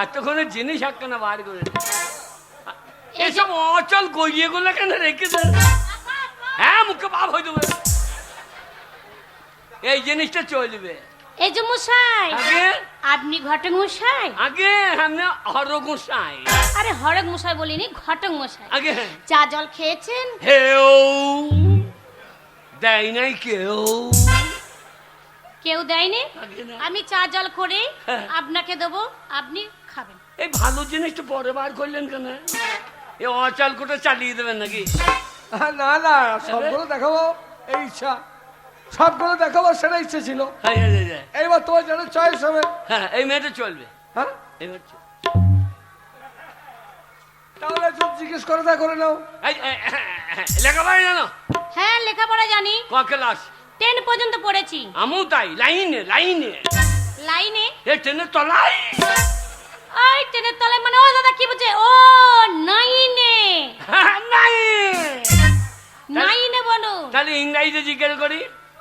এতক্ষণে জিনিস একখানা বার করে এসব অচল গড়িয়ে গুলো কেন রেখেছে? হ্যাঁ, মুখে ভাব হয়ে যাবে। এই জিনিসটা চলবে। এই যে মশাই, আগে আপনি ঘটক মশাই? আগে আমি হরক মশাই। আরে হরক মশাই বলিনি, ঘটক মশাই। আগে চা জল খেয়েছেন? হেও দেয় নাই কেউ। কেউ দেয়নি? আগে না। আমি চা জল করে হ্যাঁ। আপনাকে দেবো, আপনি খাবেন। এই ভালো জিনিসটা পরে বার করলেন কেন? এই অচল কোটা চালিয়ে দেবেন নাকি? না না, সবগুলো দেখাবো এই ইচ্ছা, সবগুলো দেখাবো সেটা ইচ্ছে ছিল। হ্যাঁ হ্যাঁ হ্যাঁ এইবার তোমার যেন চয়েস হবে। হ্যাঁ, এই মেয়েটা চলবে। হ্যাঁ, এই মেয়েটা চলবে। তাহলে সব জিজ্ঞেস করে তা করে নাও। লেখাপড়া জানো? হ্যাঁ, লেখাপড়া জানি। ক ক্লাস? 10 পর্যন্ত পড়েছি। আমু তাই, লাইনে লাইনে। লাইনে? এ ট্রেনের তলায়। ওই ট্রেনের তলায় মানে? ও দাদা কি বলছে? ও নাইনে। নাই। নাইনে বলো। তাহলে ইংরাজিতে জিজ্ঞেস করি।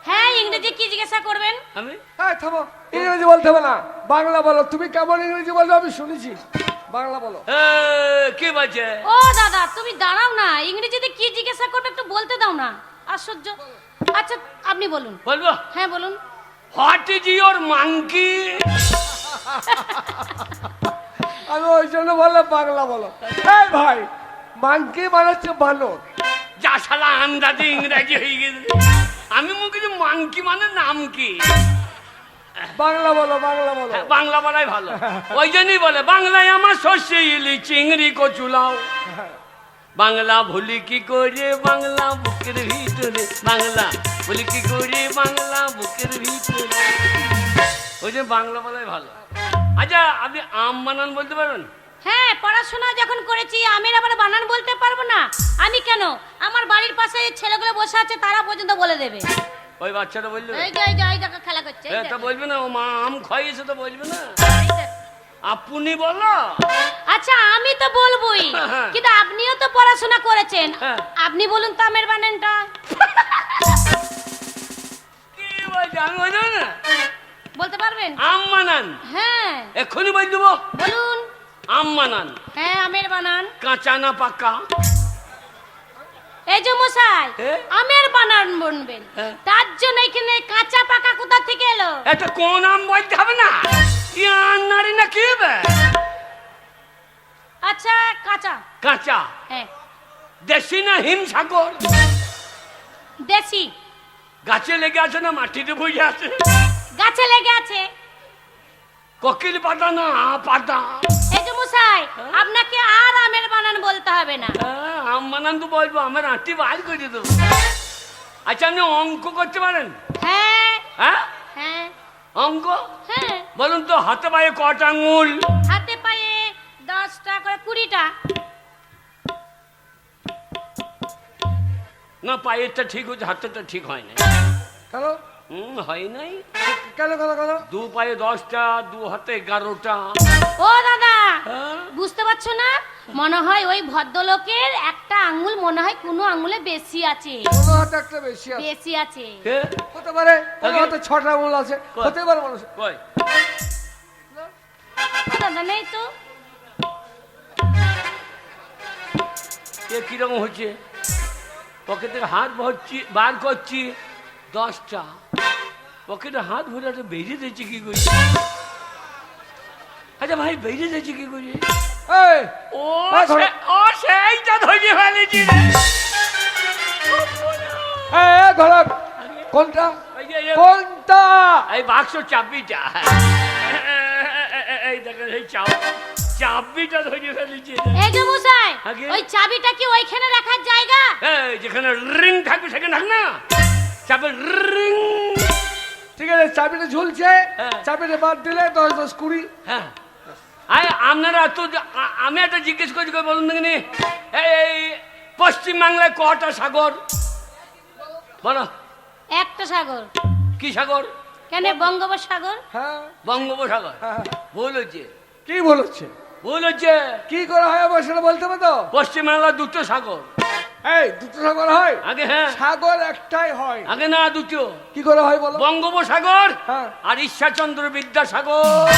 হ্যাঁ, ইংরেজি কি জিজ্ঞাসা করবেন? আমি হ্যাঁ, থামো, ইংরেজি বলতে হবে না, বাংলা বলো। তুমি কেমন ইংরেজি বলবে আমি শুনেছি, বাংলা বলো। কি বলছে? ও দাদা তুমি দাঁড়াও না, ইংরেজিতে কি জিজ্ঞাসা করবে একটু বলতে দাও না, আশ্চর্য। আচ্ছা আপনি বলুন। বলবো? হ্যাঁ বলুন। What is your monkey? আমি ওই জন্য বললাম বাংলা বলো। এই ভাই, মাংকি মানে হচ্ছে বানর। যা শালা আন্দাজে ইংরাজি হয়ে গেছে। আমি মুখে যে মাঙ্কি মানে নাম কি? বাংলা বলো, বাংলা বলো। হ্যাঁ, বাংলা বলাই ভালো। ওই জন্যই বলে বাংলায় আমার শস্যে ইলি চিংড়ি কচুলাও। বাংলা ভুলি কি করে বাংলা বুকের ভিতরে, বাংলা ভুলি কি করে বাংলা বুকের ভিতরে। ওই যে বাংলা বলাই ভালো। আচ্ছা, আপনি আম বানান বলতে পারবেন? হ্যাঁ, পড়াশোনা যখন করেছি আমের আবার বানান বলতে পারবো না? আমি কেন, আমার বাড়ির পাশে এই ছেলেগুলো বসে আছে তারা পর্যন্ত বলে দেবে। ওই বাচ্চাটা বলবে? এই যে এই দেখো খেলা করছে, এই তা দেখো। বলবে না, ও মা আম খাইয়েছে তো বলবে না? এই দেখো। আপনি বলো। আচ্ছা আমি তো বলবোই, হ্যাঁ। কিন্তু আপনিও তো পড়াশোনা করেছেন, হ্যাঁ। আপনি বলুন তো আমের বানানটা। কি বলছে? আমি বলবো না? বলতে পারবেন? আম বানান হ্যাঁ এক্ষুনি বল দেবো। বলুন। আম বানান। হ্যাঁ, আমের বানান। কাঁচা না পাকা? এই যে মশাই, হ্যাঁ? আমের বানান বলবেন, হ্যাঁ। তার জন্য এখানে কাঁচা পাকা কোথা থেকে এলো? এটা কোন আম বলতে হবে না? নারী না কি হবে? আচ্ছা কাঁচা। কাঁচা। হ্যাঁ। দেশি না হিমসাগর? দেশি। গাছে লেগে আছে না মাটিতে বসে আছে? গাছে লেগে আছে। কোকিল পাতা না পাতা? এই যে মশাই, আপনাকে আর আমের বানান বলতে হবে না। আম বানান তো বলবো, আমার আঁটি বার করে দেবো। আচ্ছা, আপনি অঙ্ক করতে পারেন? হ্যাঁ হ্যাঁ, হ্যাঁ অঙ্ক হ্যাঁ। বলুন তো। হাতে পায়ে কটা আঙুল? হাতে পায়ে 10টা করে 20টা। না, পায়েরটা ঠিক হচ্ছে, হাতেরটা ঠিক হয় না। কেন হয় নাই। কেন কেন কেন? দু পায়ে 10টা, দু হাতে 11টা। ও দাদা হ্যাঁ? বুঝতে পারছো না? মনে হয় ওই ভদ্রলোকের একটা আঙ্গুল মনে হয় কোনো আঙ্গুলে বেশি আছে। কোনো হাতে একটা বেশি আছে। বেশি আছে। কে? হতে পারে, কোনো আগে- হাতে 6টা আঙুল আছে, কই? হতে পারে মানুষ। কই? ও দাদা নেই তো। এ কিরকম হচ্ছে? পকেটে হাত বার করছি 10টা। পকেটে হাত ভরে একটা বেরিয়ে দিয়েছে কি করি? আচ্ছা ভাই, বেরিয়ে দিয়েছে কি করি? এই, ও হ্যাঁ, ধরো। ও সেইটা ধরে ফেলেছি রে। এই ধরো, কোনটা এই যে, এই- কোনটা? এই বাক্স চাবিটা। এই দেখেন, এই চাবিটা ধরে ফেলেছি। এই যে মশাই, আগে? ওই চাবিটা কি ওইখানে রাখার জায়গা? এই যেখানে রিং থাকবে সেখানে থাক না, চাবির রিং। ঠিক আছে, চাবিটা ঝুলছে, হ্যাঁ। চাবিটা বাদ দিলে 10 10 20। হ্যাঁ, আপনারা তো আমি একটা জিজ্ঞেস করছি, বলুন দেখিনি, এই পশ্চিমবাংলায় কটা সাগর? বলো। একটা সাগর। কি সাগর? কেন, বঙ্গোপসাগর। হ্যাঁ বঙ্গোপসাগর। হ্যাঁ। ভুল হচ্ছে, কি বলছে? ভুল হচ্ছে। কি করে হয় আবার সেটা বলতে হবে তো? পশ্চিমবাংলা দুটো সাগর। এই দুটো সাগর হয়? আগে হ্যাঁ, সাগর একটাই হয়। আগে না দুটো। কি করে হয় বলো? বঙ্গোপসাগর হ্যাঁ। আর ঈশ্বরচন্দ্র বিদ্যাসাগর।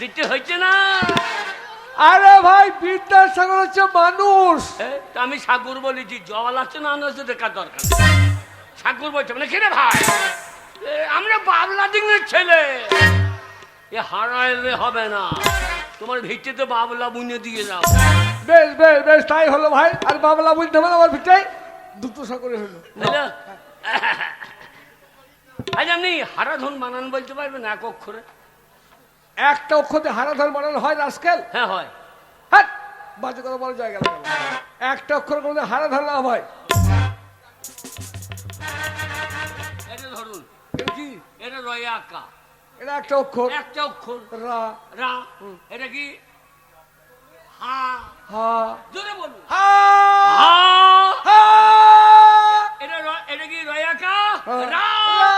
ভিটে হয়েছে না? আরে ভাই বিদ্যাসাগর হচ্ছে মানুষ। তা আমি সাগর বলেছি, জল আছে না আনাজ দেখার দরকার নেই। সাগর বলছে মানে কিরে ভাই, আমরা বাবলা দিনের ছেলে, এ হারাইলে হবে না, তোমার ভিটেতে বাবলা বুনে দিয়ে যাও। বেশ বেশ বেশ তাই হলো ভাই। আর বাবলা বলতে হবে আমার ভিটাই দুটো সাগরে হলো। হ্যালো, আজ আপনি হারাধন বানান বলতে পারবেন এক অক্ষরে? একটা অক্ষরে হারাধন বানানো হয় রাস্কেল? হ্যাঁ হয়। হ্যাঁ, বাজে কথা বলা জায়গা লাগে না। একটা অক্ষর কোনো হারাধন না হয়। এটা ধরুন, এটা কি? এটা রয়ে আঁকা, এটা একটা অক্ষর। একটা অক্ষর রা। রা। এটা কি? হা। হা। জোরে বলুন। হা। হা। হা। এটা কি রয়ে আঁকা? হা। রা। রা।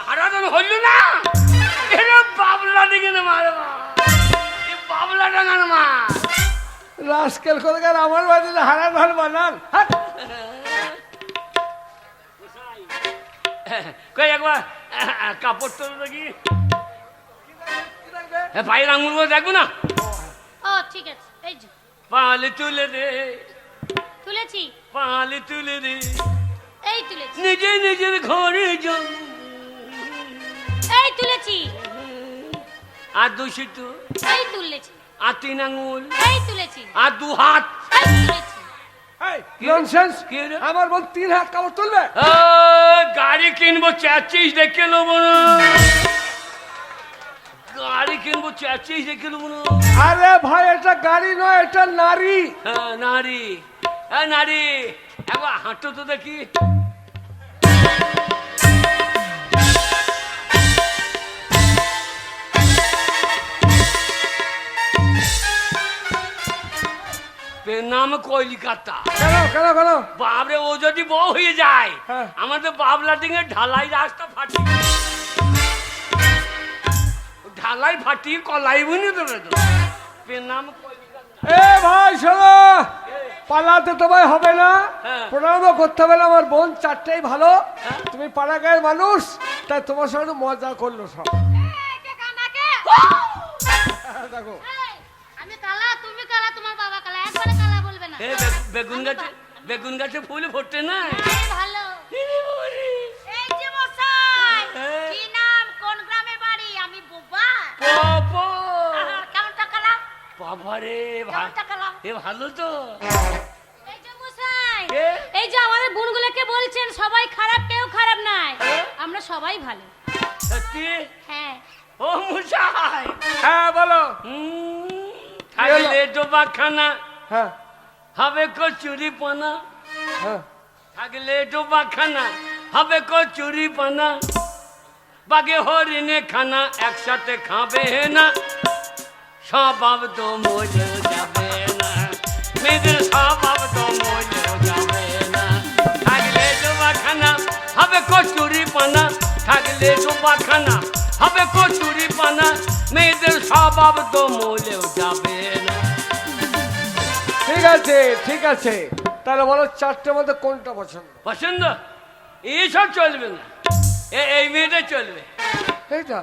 হারাধন হইল না? এটা বাবলা দিকে না মারে, বাবলা ডাঙার মা। রাস্কেল করে গেল আমার বাড়িতে হারাধন বানান। হ্যাঁ। কই একবার কাপড় তোলো দেখি, পায়ের আঙুলগুলো দেখবো না? ও ঠিক আছে, এই যে পালে তুলে দে, তুলেছি, পালে তুলে দে, এই তুলেছি, নিজে নিজের ঘরে যাও। এই তুলেছি, আর দূষিত, এই তুলেছি, আর তিন আঙুল, এই তুলেছি, আর দু হাত। এই তুলেছি। ননসেন্স। কি রে? আমার বোন 3 হাত কাপড় তুলবে। গাড়ি কিনবো চেঁচিস দেখে নেবো না, গাড়ি কিনবো চেঁচিস দেখে নেবো না। আরে ভাই এটা গাড়ি নয়, এটা নারী। হ্যাঁ নারী, নারী একবার হাঁটো তো দেখি। নাম কলিকাতা। কেন কেন কেন? বাবরে ও যদি বউ হয়ে যায়, হ্যাঁ। আমাদের বাবলা ডিঙে ঢালাই রাস্তা ফাটি, ঢালাই ফাটি কলাই বুনি দেবে তো। নাম কলিকাতা। এ ভাই শোনো, পালাতে তোমায় হবে না, হ্যাঁ। প্রণামও করতে হবে না। আমার বোন 4টেই ভালো, হ্যাঁ। তুমি পাড়া গায়ের মানুষ, তাই তোমার সঙ্গে একটু মজা করলো সব। দেখো আমি কালা, তুমি কালা, তোমার বাবা কালা, একবারে কালা বলবে না। বেগুন গাছে ফুল ফোটে না। এই ভালো। এই যে মশাই, হ্যাঁ। কি নাম, কোন গ্রামে বাড়ি? আমি বোবা। কেমন টাকালা? বাবারে কেমন টাকালা? এ ভালো তো। এই যে মশাই, কে? এই যে আমাদের বোনগুলোকে বলছেন সবাই খারাপ, কেউ খারাপ নাই, হ্যাঁ। আমরা সবাই ভালো। সত্যি? হ্যাঁ। ও মুসাই, হ্যাঁ বলো। থাকলে ডোবাখানা হ্যাঁ হবে কচুরি পানা, হ্যাঁ থাকলে ডোবাখানা হবে কচুরি পানা, বাগে হরিণে খানা একসাথে খাবে না, স্বভাব তো মরেও যাবে না, মেয়েদের স্বভাব তো মরেও যাবে না। থাকলে ডোবাখানা হবে কচুরি পানা, থাকলে ডোবাখানা হবে কচুরি পানা, মেয়েদের স্বভাব তো মরেও যাবে না। ঠিক আছে ঠিক আছে, তাহলে বলো 4টের মধ্যে কোনটা পছন্দ? পছন্দ? এইসব চলবে না, এই মেয়েটা চলবে, এইটা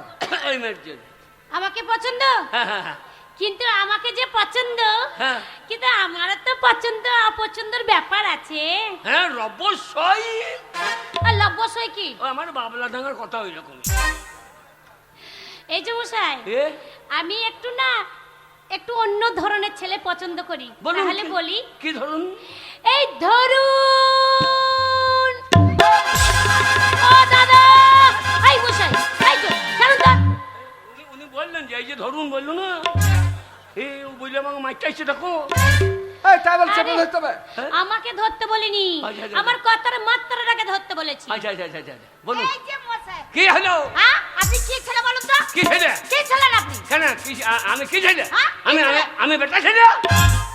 এই মেয়েটা চলবে। আমাকে পছন্দ, হ্যাঁ হ্যাঁ হ্যাঁ কিন্তু আমাকে যে পছন্দ, হ্যাঁ কিন্তু আমার তো পছন্দ অপছন্দের ব্যাপার আছে। হ্যাঁ অবশ্যই। আর অবশ্যই কি, ও আমার বাবলা ডাঙ্গার কথা ওই রকম। এই যে মশাই, এ আমি একটু না একটু অন্য ধরনের ছেলে পছন্দ করি। বলুন, তাহলে কি- বলি, কি ধরুন? এই ধরুন, ও দাদা, এই মশাই, এই তো ছাড়ুন তো। উনি বললেন যে এই যে ধরুন বললো না, এই বুঝলে আমাকে মাইকটা এসে দেখো। এই তাই বল চেপে আরে, ধরতে হবে। আমাকে ধরতে বলিনি, আচ্ছা, আচ্ছা, আমার কথার মাত্রাটাকে ধরতে বলেছি। আচ্ছা আচ্ছা আচ্ছা আচ্ছা বলুন এই যে মশাই, কি হলো? হ্যাঁ আপনি কি ছেলে বলুন তো? কি ছেলে? কি ছেলে আপনি? কেন আমি কি ছেলে? হ্যাঁ, কি আমি ছেলে? আমি বেটা ছেলে,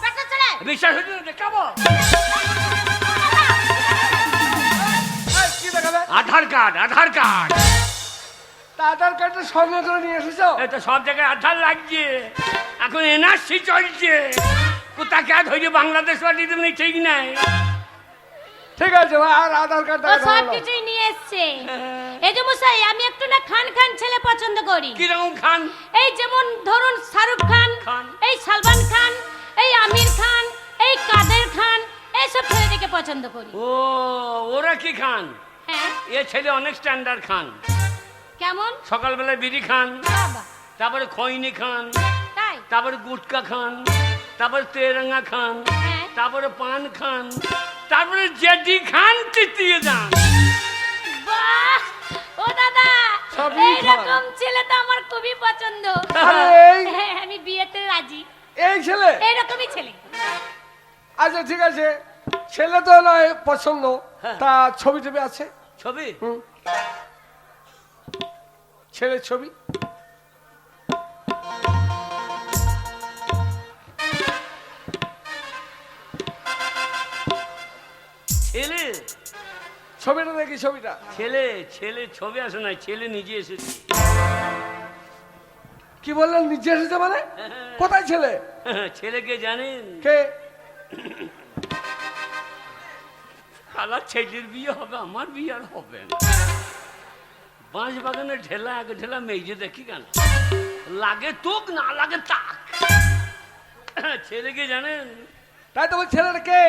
বেটা ছেলে? বিশ্বাস হচ্ছে না দেখাবো। এই, কি দেখাবে? আধার কার্ড, আধার কার্ড। তা আধার কার্ডটা সঙ্গে করে নিয়ে এসেছো? এটা সব জায়গায় আধার লাগছে, এখন এনআরসি চলছে। কোথাকে ধরে বাংলাদেশ পাঠিয়ে দেবেন ঠিক নাই। ঠিক আছে ভাই, আর আধার কার্ড ও সব কিছুই নিয়ে এসছে। এই যে মশাই, আমি একটু না খান খান ছেলে পছন্দ করি। কিরকম খান? এই যেমন ধরুন শাহরুখ খান, খান। এই সালমান খান, এই আমির খান, এই কাদের খান, এইসব ছেলেদেরকে পছন্দ করি। ও ওরা কি খান? হ্যাঁ। এ ছেলে অনেক স্ট্যান্ডার্ড খান। কেমন? সকালবেলায় বিড়ি খান, বাবা, তারপরে খৈনি খান, তাই? তারপরে গুটকা খান, তারপরে তেরঙ্গা খান, হ্যাঁ। তারপরে পান খান, তারপরে জেডি খান চিতিয়ে যান। বাহ! ও দাদা, সবই এইরকম ছেলে তো আমার খুবই পছন্দ। আরে এই- হ্যাঁ, আমি বিয়েতে রাজি। এই ছেলে? এইরকমই ছেলে। আচ্ছা ঠিক আছে, ছেলে তো নয় পছন্দ, হ্যাঁ। তা ছবি টবি আছে? ছবি? হুম। ছেলের ছবি? ছেলে? ছবিটা দেখি, ছবিটা। ছেলে ছেলে ছবি আসে না, ছেলে নিজে এসেছে। কি বললেন নিজে এসেছে মানে? কোথায় ছেলে? ছেলেকে জানেন? কে? খালা ছেলের বিয়ে হবে, আমার বিয়ে আর হবে না। বাঁশ বাগানে ঢেলা এক ঢেলা মেয়ে দেখি কেন, লাগে তোক না লাগে তাক। ছেলেকে জানেন? তাই তো বল, ছেলেটা কে?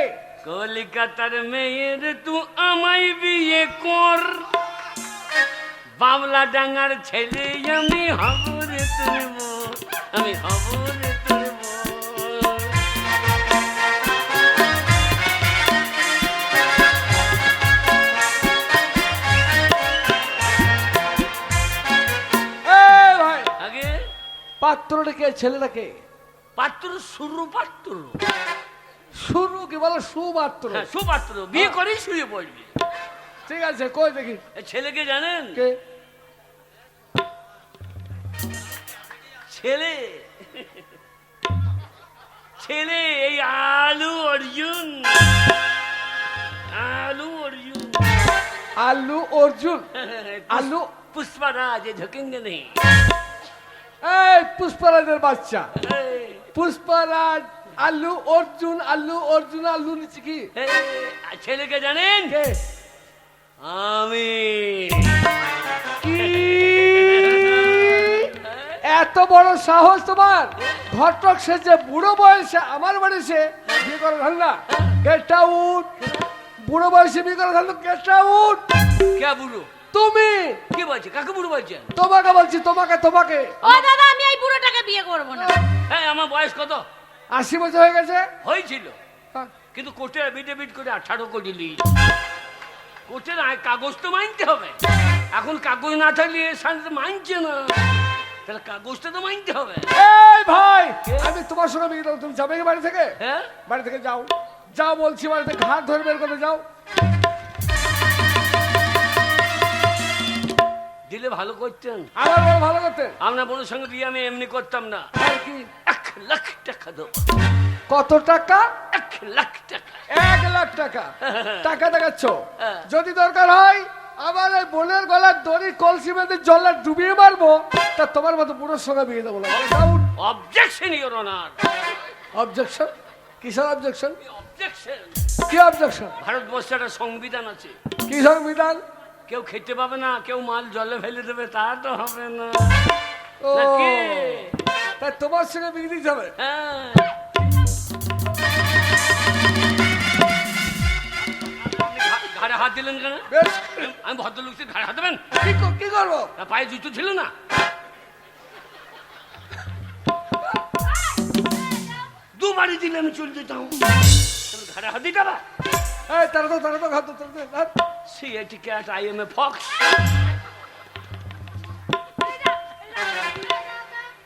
কলিকাতার মেয়ের তু আমায় বিয়ে কর, বাবলা ডাঙ্গার ছেলে আমি হবরে তুলব, আমি হবরে তুলব। এই ভাই, আগে পাত্রটা কে, ছেলেটা কে? পাত্র শুরু পাত্র। শুরু কি বলে? সুপাত্র? হ্যাঁ, সুপাত্র বিয়ে করে শুয়ে পড়বি। ঠিক আছে, কই দেখি। এ ছেলেকে জানেন? কে? ছেলে ছেলে এই আলু অর্জুন, আলু অর্জুন। আলু অর্জুন? আলু পুষ্পারাজ ঝুঁকেঙ্গে নেই। এই পুষ্পরাজের বাচ্চা, এই, পুষ্পরাজ, আলু অর্জুন, আলু অর্জুন, আলু নিচে কি? এই, ছেলেকে জানেন? কে? আমি। কি? এত বড় সাহস তোমার? ঘটক সেজে বুড়ো বয়সে আমার বাড়িতে বিয়ে করে ধান্দা? Get out! বুড়ো বয়সে বিয়ে করে ধান্দা, গেট আউট! কে বুড়ো? তুমি! কি বলছে? কাকে বুড়ো বলছেন? তোমাকে বলছি, তোমাকে, তোমাকে। ও দাদা, আমি এই বুড়োটাকে বিয়ে করব না। হ্যাঁ, আমার বয়স কত? 80 বছর হয়ে গেছে। হয়েছিল, হ্যাঁ। কিন্তু কোর্টে এফিডেভিট করে 18 করে দিলি। কোর্টের কাগজ তো মানতে হবে। এখন কাগজ না থাকলে এর সাথে মানছে না, তাহলে কাগজটা তো মানতে হবে। এই ভাই, আমি তোমার সঙ্গে বিয়ে দেবো, তুমি যাবে কি বাড়ি থেকে? হ্যাঁ, বাড়ি থেকে যাও, যাও বলছি, বাড়ি থেকে ঘাট ধরে বের করে যাও। দিলে ভালো করতেন। আমার বড় ভালো করতে। আপনার বোনের সঙ্গে বিয়ে আমি এমনি করতাম না। আর কি? 1 লাখ টাকা দেবো। কত টাকা? 1 লাখ টাকা। 1 লাখ টাকা? টাকা দেখাচ্ছ? হ্যাঁ। যদি দরকার হয় আমার এই বোনের গলার দড়ি কলসি বেঁধে জলে ডুবিয়ে মারবো, তা তোমার মতো বুড়োর সঙ্গে বিয়ে দেবো না। Objection your honour. অবজেকশন? কিসের অবজেকশন? অবজেকশন। কি অবজেকশন? ভারতবর্ষে একটা সংবিধান আছে, কি সংবিধান? কেউ খেতে পাবে না, কেউ মাল জলে ফেলে দেবে, তা তো হবে না। ও, নাকি? তাই তোমার সঙ্গে বিয়ে দিতে হবে? হ্যাঁ। আপনি ঘাড়ে হাত দিলেন কেন? বেশ, আমি ভদ্রলোককে ঘাড়ে হাত দেবেন? কি করবো? তা পায়ে জুতো ছিল না? দুবারই দিলে আমি চলে যেতাম, তুমি ঘাড়ে হাত দিতে পারো? এই তারা তো ঘাট তো, তারা তো ঘাট। CAT cat, I M a fox.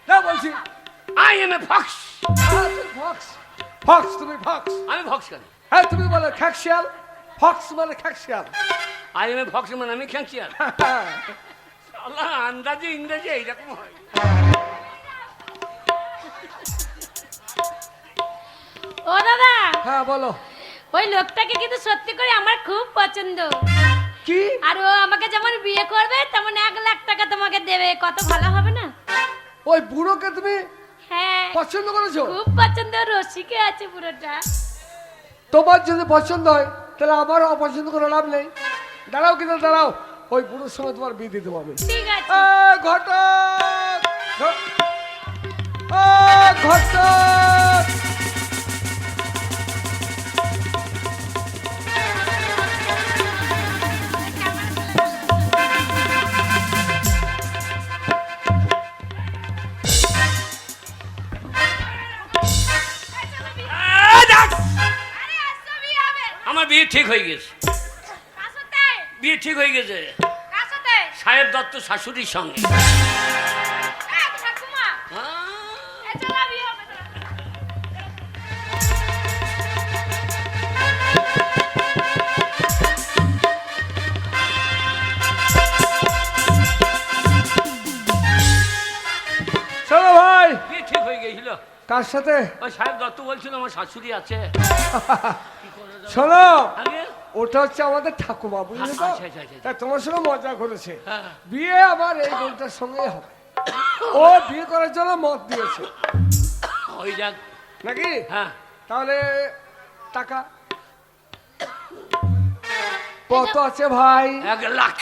না বলছি, I M a fox. Fox? Fox? তুমি ফক্স? আমি ফক্স কেন? হ্যাঁ, তুমি বলে খ্যাকশিয়াল, ফক্স মানে খ্যাকশিয়াল। আই এম এ ফক্স মানে আমি খ্যাঁচিয়ার। আল্লাহ, আন্দাজে ইংরেজি এইরকম হয়। ও দাদা, হ্যাঁ বলো। ওই লোকটাকে কিন্তু সত্যি করে আমার খুব পছন্দ। কি? আর ও আমাকে যেমন বিয়ে করবে তেমন 1 লাখ টাকা তোমাকে দেবে, কত ভালো হবে না? ওই বুড়োকে তুমি হ্যাঁ পছন্দ করেছো? খুব পছন্দ, রসিকে আছে পুরোটা। তোমার যদি পছন্দ হয় তাহলে আমার অপছন্দ করে লাভ নেই। দাঁড়াও কিন্তু দাঁড়াও, ওই বুড়োর সঙ্গে তোমার বিয়ে দিতে হবে। ঠিক আছে। ঘটক ঘটক আমার বিয়ে ঠিক হয়ে গেছে, বিয়ে ঠিক হয়ে গেছে সাহেব দত্ত শাশুড়ির সঙ্গে। চলো ভাই। বিয়ে ঠিক হয়ে গেছিল। কার সাথে? ওই সাহেব দত্ত বলছিল আমার শাশুড়ি আছে। শোনো, আগে ওটা হচ্ছে আমাদের ঠাকুমা, বুঝলে তো? আচ্ছা, আচ্ছা, আচ্ছা। তাই তোমার সঙ্গে মজা করেছে। হ্যাঁ। বিয়ে আমার এই বোনটার সঙ্গে হবে। ও বিয়ে করার জন্য মত দিয়েছে ওই যাক নাকি? হ্যাঁ। তাহলে টাকা কত আছে ভাই? 1 লাখ।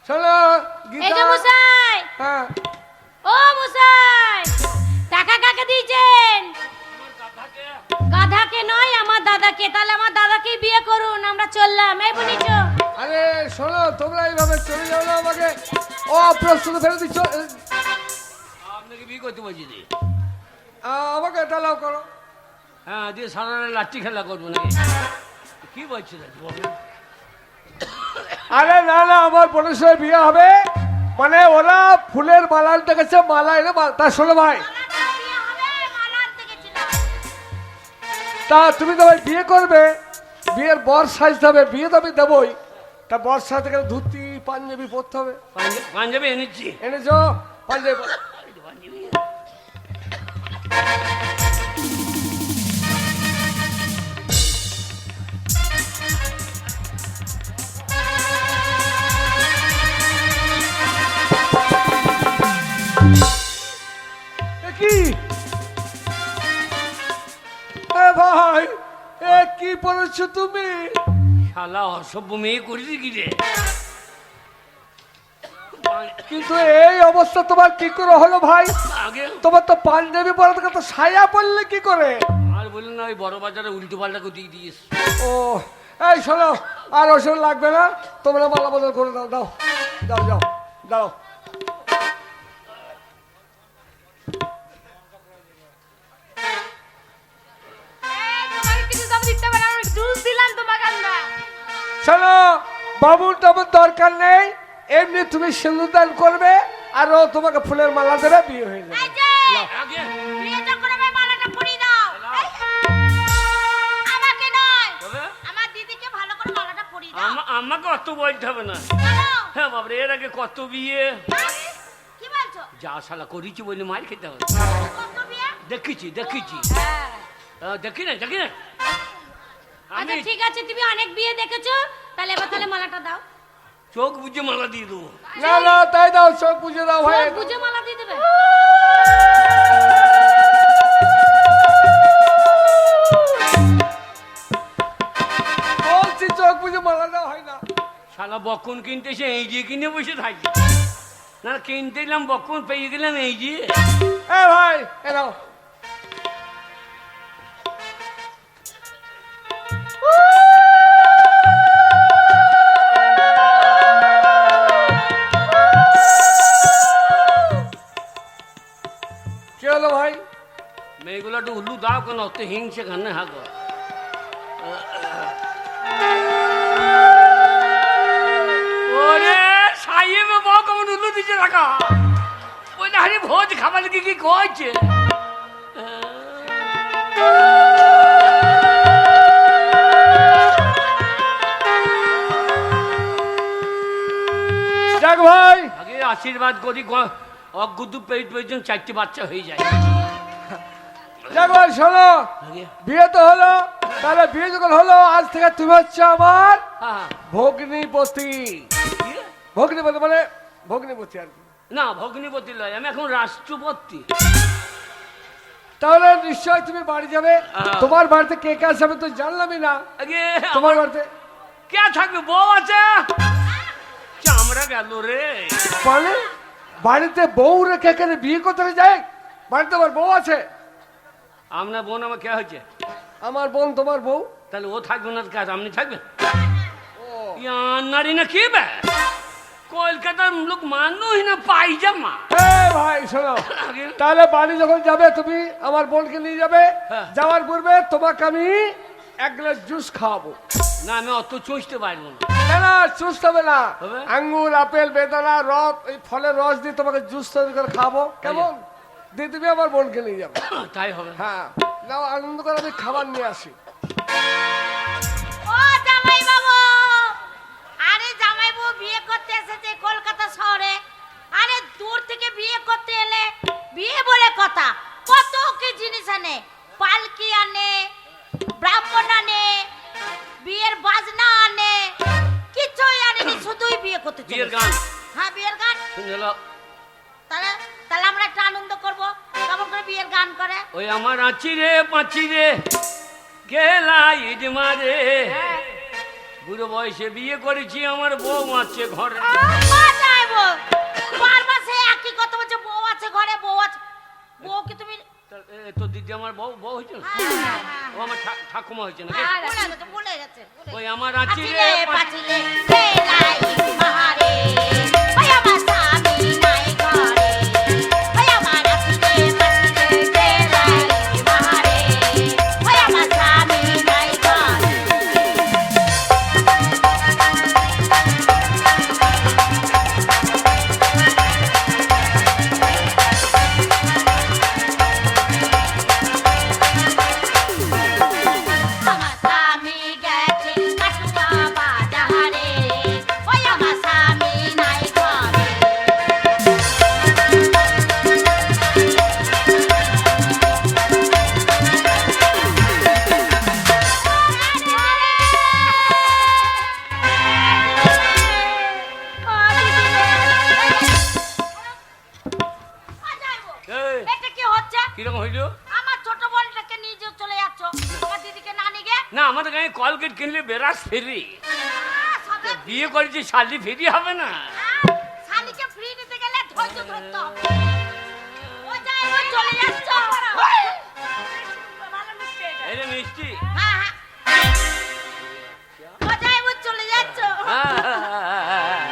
শোনো এই গীতা। যে মশাই, হ্যাঁ ও মশাই, টাকা কাকে দিয়েছেন? গাধাকে নয়, আমার দাদাকে। তাহলে আমার দাদাকে বিয়ে করুন, আমরা চললাম। এই বুনিছ আরে শোনো, তোমরা এইভাবে চলে যাও না, আমাকে অপ্রস্তুত ফেলে দিচ্ছ। আপনাকে বিয়ে করতে বলছি দি। আমাকে তালাও করো। হ্যাঁ, দিয়ে সারা রাত লাঠি খেলা করবো নাকি? কি বলছি দাদু বাবু? আরে না না, আমার বোনের সঙ্গে বিয়ে হবে, মানে ওরা ফুলের মালা আনতে গেছে, মালা এনে তা শোনো ভাই, তা তুমি তো ভাই বিয়ে করবে, বিয়ের বর সাজতে হবে, বিয়ে তো আমি দেবই, তা বর সাজতে গেলে ধুতি পাঞ্জাবি পরতে হবে। পাঞ্জাবি এনেছি। এনেছো? পাঞ্জাবি পরো। পাঞ্জাবি এ কি এ ভাই, এ কি পড়েছো তুমি? শালা অসভ্য মেয়ে করেছি কি রে? কিন্তু এই অবস্থা তোমার কি করে হলো ভাই? আগে তোমার তো পাঞ্জাবি পরা থেকে তো সায়া পরলে কি করে? আর বললেন না, ওই বড় বাজারে উল্টো পাল্টা করে দিয়ে দিয়েছে। ও এই শোনো, আর ওসব লাগবে না, তোমরা মালা বদল করে দাও, দাও দাও, যাও দাও। শোনো, বাবুর তেমন দরকার নেই, এমনি তুমি সিঁদুরদান করবে আর ও তোমাকে ফুলের মালা দেবে, বিয়ে হয়ে যাবে। আগে বিয়েটা করে মালাটা পরিয়ে দাও। আমাকে নয়, তবে আমার দিদিকে ভালো করে মালাটা পরিয়ে দাও। আমাকে অত বলতে হবে না। কেন? হ্যাঁ বাবরে, এর আগে কত বিয়ে কি বলছো? যা শালা করেছি বলে মার খেতে হবে। কত বিয়ে? দেখেছি দেখেছি, হ্যাঁ। দেখি না দেখি না আমি আচ্ছা ঠিক আছে, তুমি অনেক বিয়ে দেখেছো, তাহলে এবার তাহলে মালাটা দাও। চোখ বুঝে মালা দিয়ে দেবো। না না, তাই দাও, চোখ বুঝে দাও ভাই। সব বুঝে মালা দিয়ে দেবে। বলছি চোখ বুঝে মালা দেওয়া হয় না। শালা বকন কিনতে এসে এই যে কিনে বসে থাকি না, কিনতে এলাম বকন পেয়ে গেলাম এই যে। এ ভাই, এ নাও। কি হলো ভাই? মেয়েগুলো একটু উল্লু দাও কেন, অত হিংসে খানে হাগ। ওরে সাহেব বউ কেমন উল্লু দিচ্ছে রাখা, ওই না হারি ভোজ খাবার কি কি কইছে। যাক ভাই, আগে আশীর্বাদ করি, অগুদু পেট পেয়েছেন 4টে বাচ্চা হয়ে যায়। যাক ভাই শোনো, আগে বিয়ে তো হলো, তাহলে বিয়ে যখন হলো, আজ থেকে তুমি হচ্ছে আমার হ্যাঁ ভগ্নিপতি। কি? ভগ্নিপতি মানে ভগ্নিপতি আর কি। না ভগ্নিপতি লয়, আমি এখন রাষ্ট্রপতি। তাহলে নিশ্চয় তুমি বাড়ি যাবে। হ্যাঁ। তোমার বাড়িতে কে কে আসবে তো জানলামই না। আগে তোমার বাড়িতে কে থাকবে? বউ আছে। চামড়া গেল রে। বলে বাড়িতে বউ রেখে এখানে বিয়ে করতে যায়? বাড়িতে আমার বউ আছে। আপনার বোন আমার কে হয়েছে? আমার বোন তোমার বউ। তাহলে ও থাকবে না কাজ আপনি থাকবেন? ও নারী না কি বে? কলকাতার লোক মানুষ না পাইজামা। ভাই শোনো, তাহলে বাড়ি যখন যাবে তুমি আমার বোনকে নিয়ে যাবে। হ্যাঁ। যাওয়ার পূর্বে তোমাকে আমি এক গ্লাস জুস খাওয়াবো। না আমি অত চুষতে পারবো না। না না, জুস হবে না। হবে? আঙ্গুর, আপেল, বেদানা, রস, এই ফলের রস দিয়ে তোমাকে জুস তৈরি করে খাবো। কেমন? দিয়ে তুমি আমার বোনকে নিয়ে যাবে। তাই হবে। হ্যাঁ, নাও আনন্দ করে আমি খাবার নিয়ে আসি। ও জামাই বাবু, আরে জামাই বাবু বিয়ে করতে এসেছে কলকাতা শহরে। আরে দূর থেকে বিয়ে করতে এলে বিয়ে বলে কথা, কত কি জিনিস আনে। পালকি আনে, ব্রাহ্মণ আনে, বিয়ের বাজনা আনে, কিছুই আনেনি, শুধুই বিয়ে করতে চলেছে। বিয়ের গান হ্যাঁ বিয়ের গান। শুনল? তাহলে তাহলে আমরা একটা আনন্দ করব। কেমন করে বিয়ের গান করে? ওই আমার আঁচি রে পাঁচি রে গেলা ইট মারে। বুড়ো বয়সে বিয়ে করেছি, আমার বউ আছে ঘরে। বারবার সে একই কথা বলছে, বউ আছে ঘরে, বউ আছে। বউ কি তুমি? তো দিদি আমার বউ বউ হয়েছে না? ও আমার ঠাকুমা হয়েছে না? ভুলে গেছে। ওই আমার আঁচি রে পাঁচি পাচিলে বেলাই মারে, ওই আমার স্বামী নাই ঘরে। ওই আমার আচিলে পাচিলে বেলাই মারে, ওই আমার স্বামী নাই ঘরে। আমার স্বামী গেছে কাটুয়া বাজারে, ওই আমার স্বামী নাই ঘরে। এই, এটা কি হচ্ছে? কিরকম হইল? আমার ছোট বোনটাকে নিয়ে যে চলে যাচ্ছ, আমার দিদিকে না নিয়ে গে। না আমাদের গায়ে কলগেট কিনলে বেরাস ফেরি। সবে বিয়ে করেছি শালি ফেরি হবে না। শালিকে ফ্রি নিতে গেলে ধৈর্য ধরতে হবে। ও যাই ও চলে যাচ্ছ। ভালো মিষ্টি এটা। এই রে মিষ্টি। হ্যাঁ হ্যাঁ। ও যাই ও চলে যাচ্ছ।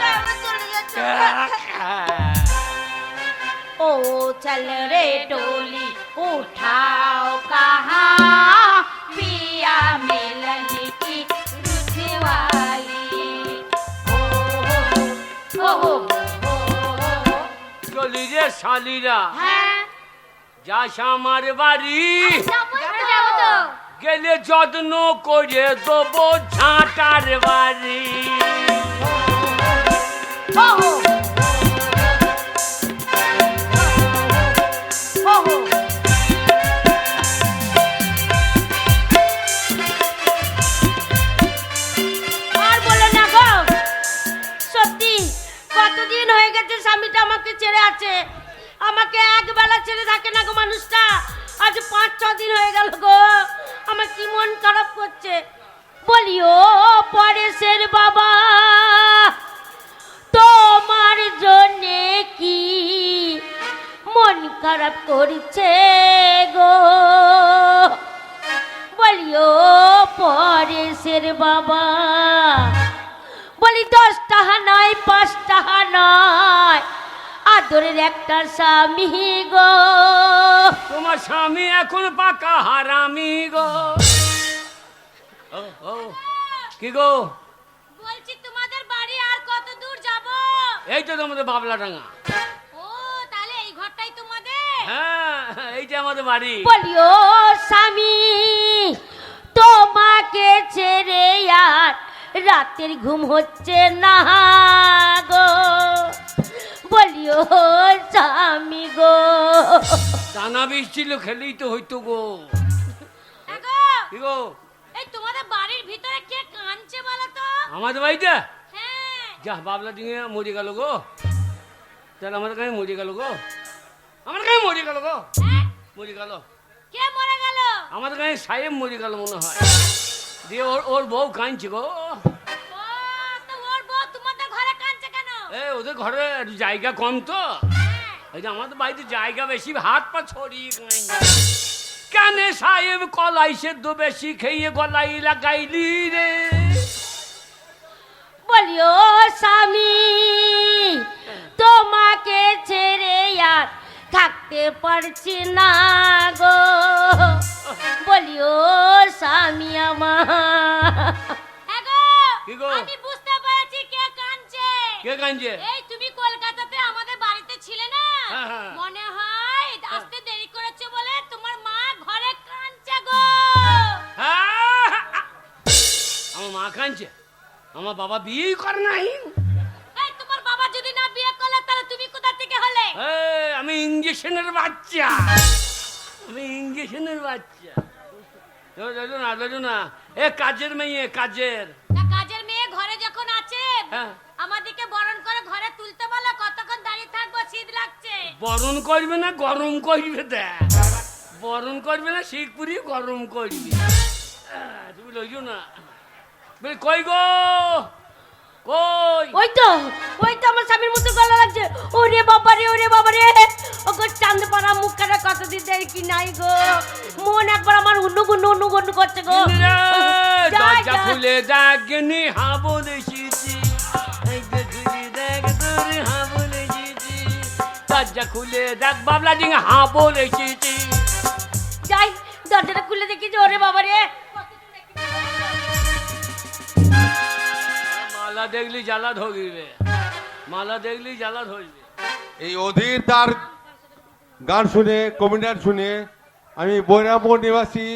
যাই ও চলে যাচ্ছ। ओ चल रे डोली उठाओ कहाँ पिया मिलन की रुठवाली। ओ চলি রে শালিরা, হ্যাঁ যাস আমার বাড়ি, যাবো তো। গেলে যত্ন করে দেবো ঝাঁটার বাড়ি। ও আর বলে না গো, সত্যি কতদিন হয়ে গেছে স্বামীটা আমাকে ছেড়ে আছে। আমাকে একবেলা ছেড়ে থাকে না গো মানুষটা। আজ 5-6 দিন হয়ে গেল গো, আমার কি মন খারাপ করছে। বলিও পরেশের বাবা, তোমার জন্যে কি মন খারাপ করছে গো। বলিও পরেশের বাবা, বলি 10 টাকা নয় 5 টাকা নয়, আদরের একটা স্বামী গো। তোমার স্বামী এখন পাকা হারামি গো। ও ও কি গো? বলছি তোমাদের বাড়ি আর কত দূর যাব? এই তো তোমাদের বাবলা ডাঙ্গা। ও তাহলে এই ঘরটাই তোমাদের? হ্যাঁ এই যে আমাদের বাড়ি। বলিও স্বামী, তোমাকে ছেড়ে আর রাতের ঘুম হচ্ছে না গো। বলিও স্বামী গো। টানা বৃষ্টিল খেলেই তো হইতো গো। কি গো? এই তোমাদের বাড়ির ভিতরে কে কাঁদছে বলো তো? আমাদের বাড়িতে হ্যাঁ যা বাবলা ডিঙে মরে গেল গো। তাহলে আমাদের কাছে মরে গেল গো। আমার কাছে মরে গেল গো। মরে গেল। কে মরে গেল? আমাদের গায়ে সাহেব মরে গেল মনে হয়। দিয়ে ওর বউ কাঁদছে গো। ও, তো ওর বউ তোমাদের ঘরে কাঁদছে কেন? ওদের ঘরে একটু জায়গা কম তো, এই যে আমাদের বাড়িতে জায়গা বেশি, হাত পা ছড়িয়ে কাঁদছে। কেন সাহেব কলাই সেদ্ধ বেশি খেয়ে গলাই লাগাইলি রে? বলিও স্বামী, তোমাকে ছেড়ে আর থাকতে পারছি না গো। বলিও স্বামী আমার। কি গো? আমি বুঝতে পেরেছি কে কাঁদছে। কে কাঁদছে? এই তুমি কলকাতাতে আমাদের বাড়িতে ছিলে না? হ্যাঁ, হ্যাঁ। মনে হয় আসতে দেরি করেছে বলে তোমার মা ঘরে কাঁদছে গো। হ্যাঁ, আমার মা কাঁদছে? আমার বাবা বিয়েই করে নাই। এই তোমার বাবা যদি না বিয়ে করলে তাহলে তুমি কোথা থেকে হলে? আমি ইঞ্জেকশনের বাচ্চা, আমি ইঞ্জেকশনের বাচ্চা। ধরো না, কাজের মেয়ে, কাজের। তা কাজের মেয়ে ঘরে যখন আছে, হ্যাঁ। আমাদেরকে বরণ করে ঘরে তুলতে বলো। কতক্ষণ দাঁড়িয়ে থাকবো? শীত লাগছে। বরণ করবে না গরম করবে? দেখ, বরণ করবে না শিখপুরি গরম করবে। তুমি লইছো না? কই গো, কই? ওই তো আমার স্বামীর মতো গলা লাগছে। ওরে বাবা রে, ওরে বাবা রে। ও গো চাঁদ পাড়া মুখ কাটা কতদিন দেখি নাই গো। মন একবার আমার উন্নু করছে গো। দরজা খুলে দেখনি হা বলেছি, দেখ তোর হা বলেছি। দরজা খুলে দেখ বাবলা ডিং হা বলেছি। যাই দরজাটা খুলে দেখি যে ওরে বাবা রে। মালা দেখলি জ্বালা ধরবে, মালা দেখলি জ্বালা ধরবে। এই অধীর তার গান শুনে, কবিতার শুনে আমি বৈরামপুর নিবাসী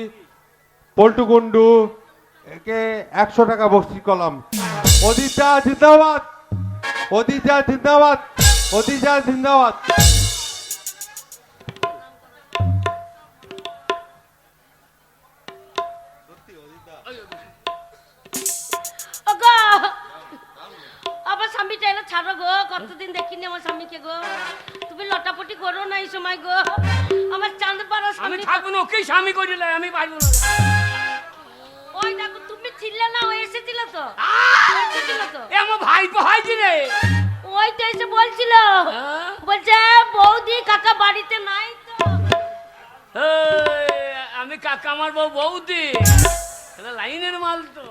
পল্টু কুন্ডু একে 100 টাকা বকশিশ করলাম। অধীরদা জিন্দাবাদ, অধীরদা জিন্দাবাদ, অধীরদা জিন্দাবাদ। ওগো আমার স্বামীটা এলো, ছাড়ো গো। কতদিন দেখিনি আমার স্বামীকে গো। তুমি লটাপটি করো না এই সময় গো। আমার চাঁদ পাড়া আমি স্বামী। থাকবো না, ওকেই স্বামী করিলে আমি পারবো না। ওই দেখো তুমি ছিলে না, ও এসেছিল তো। এসেছিল তো। এ আমার ভাইপো হয়েছি রে। ওই তো এসে বলছিল, হ্যাঁ? বলছে বৌদি কাকা বাড়িতে নাই তো। আমি কাকা, আমার বউ বৌদি, লাইনের মাল তো।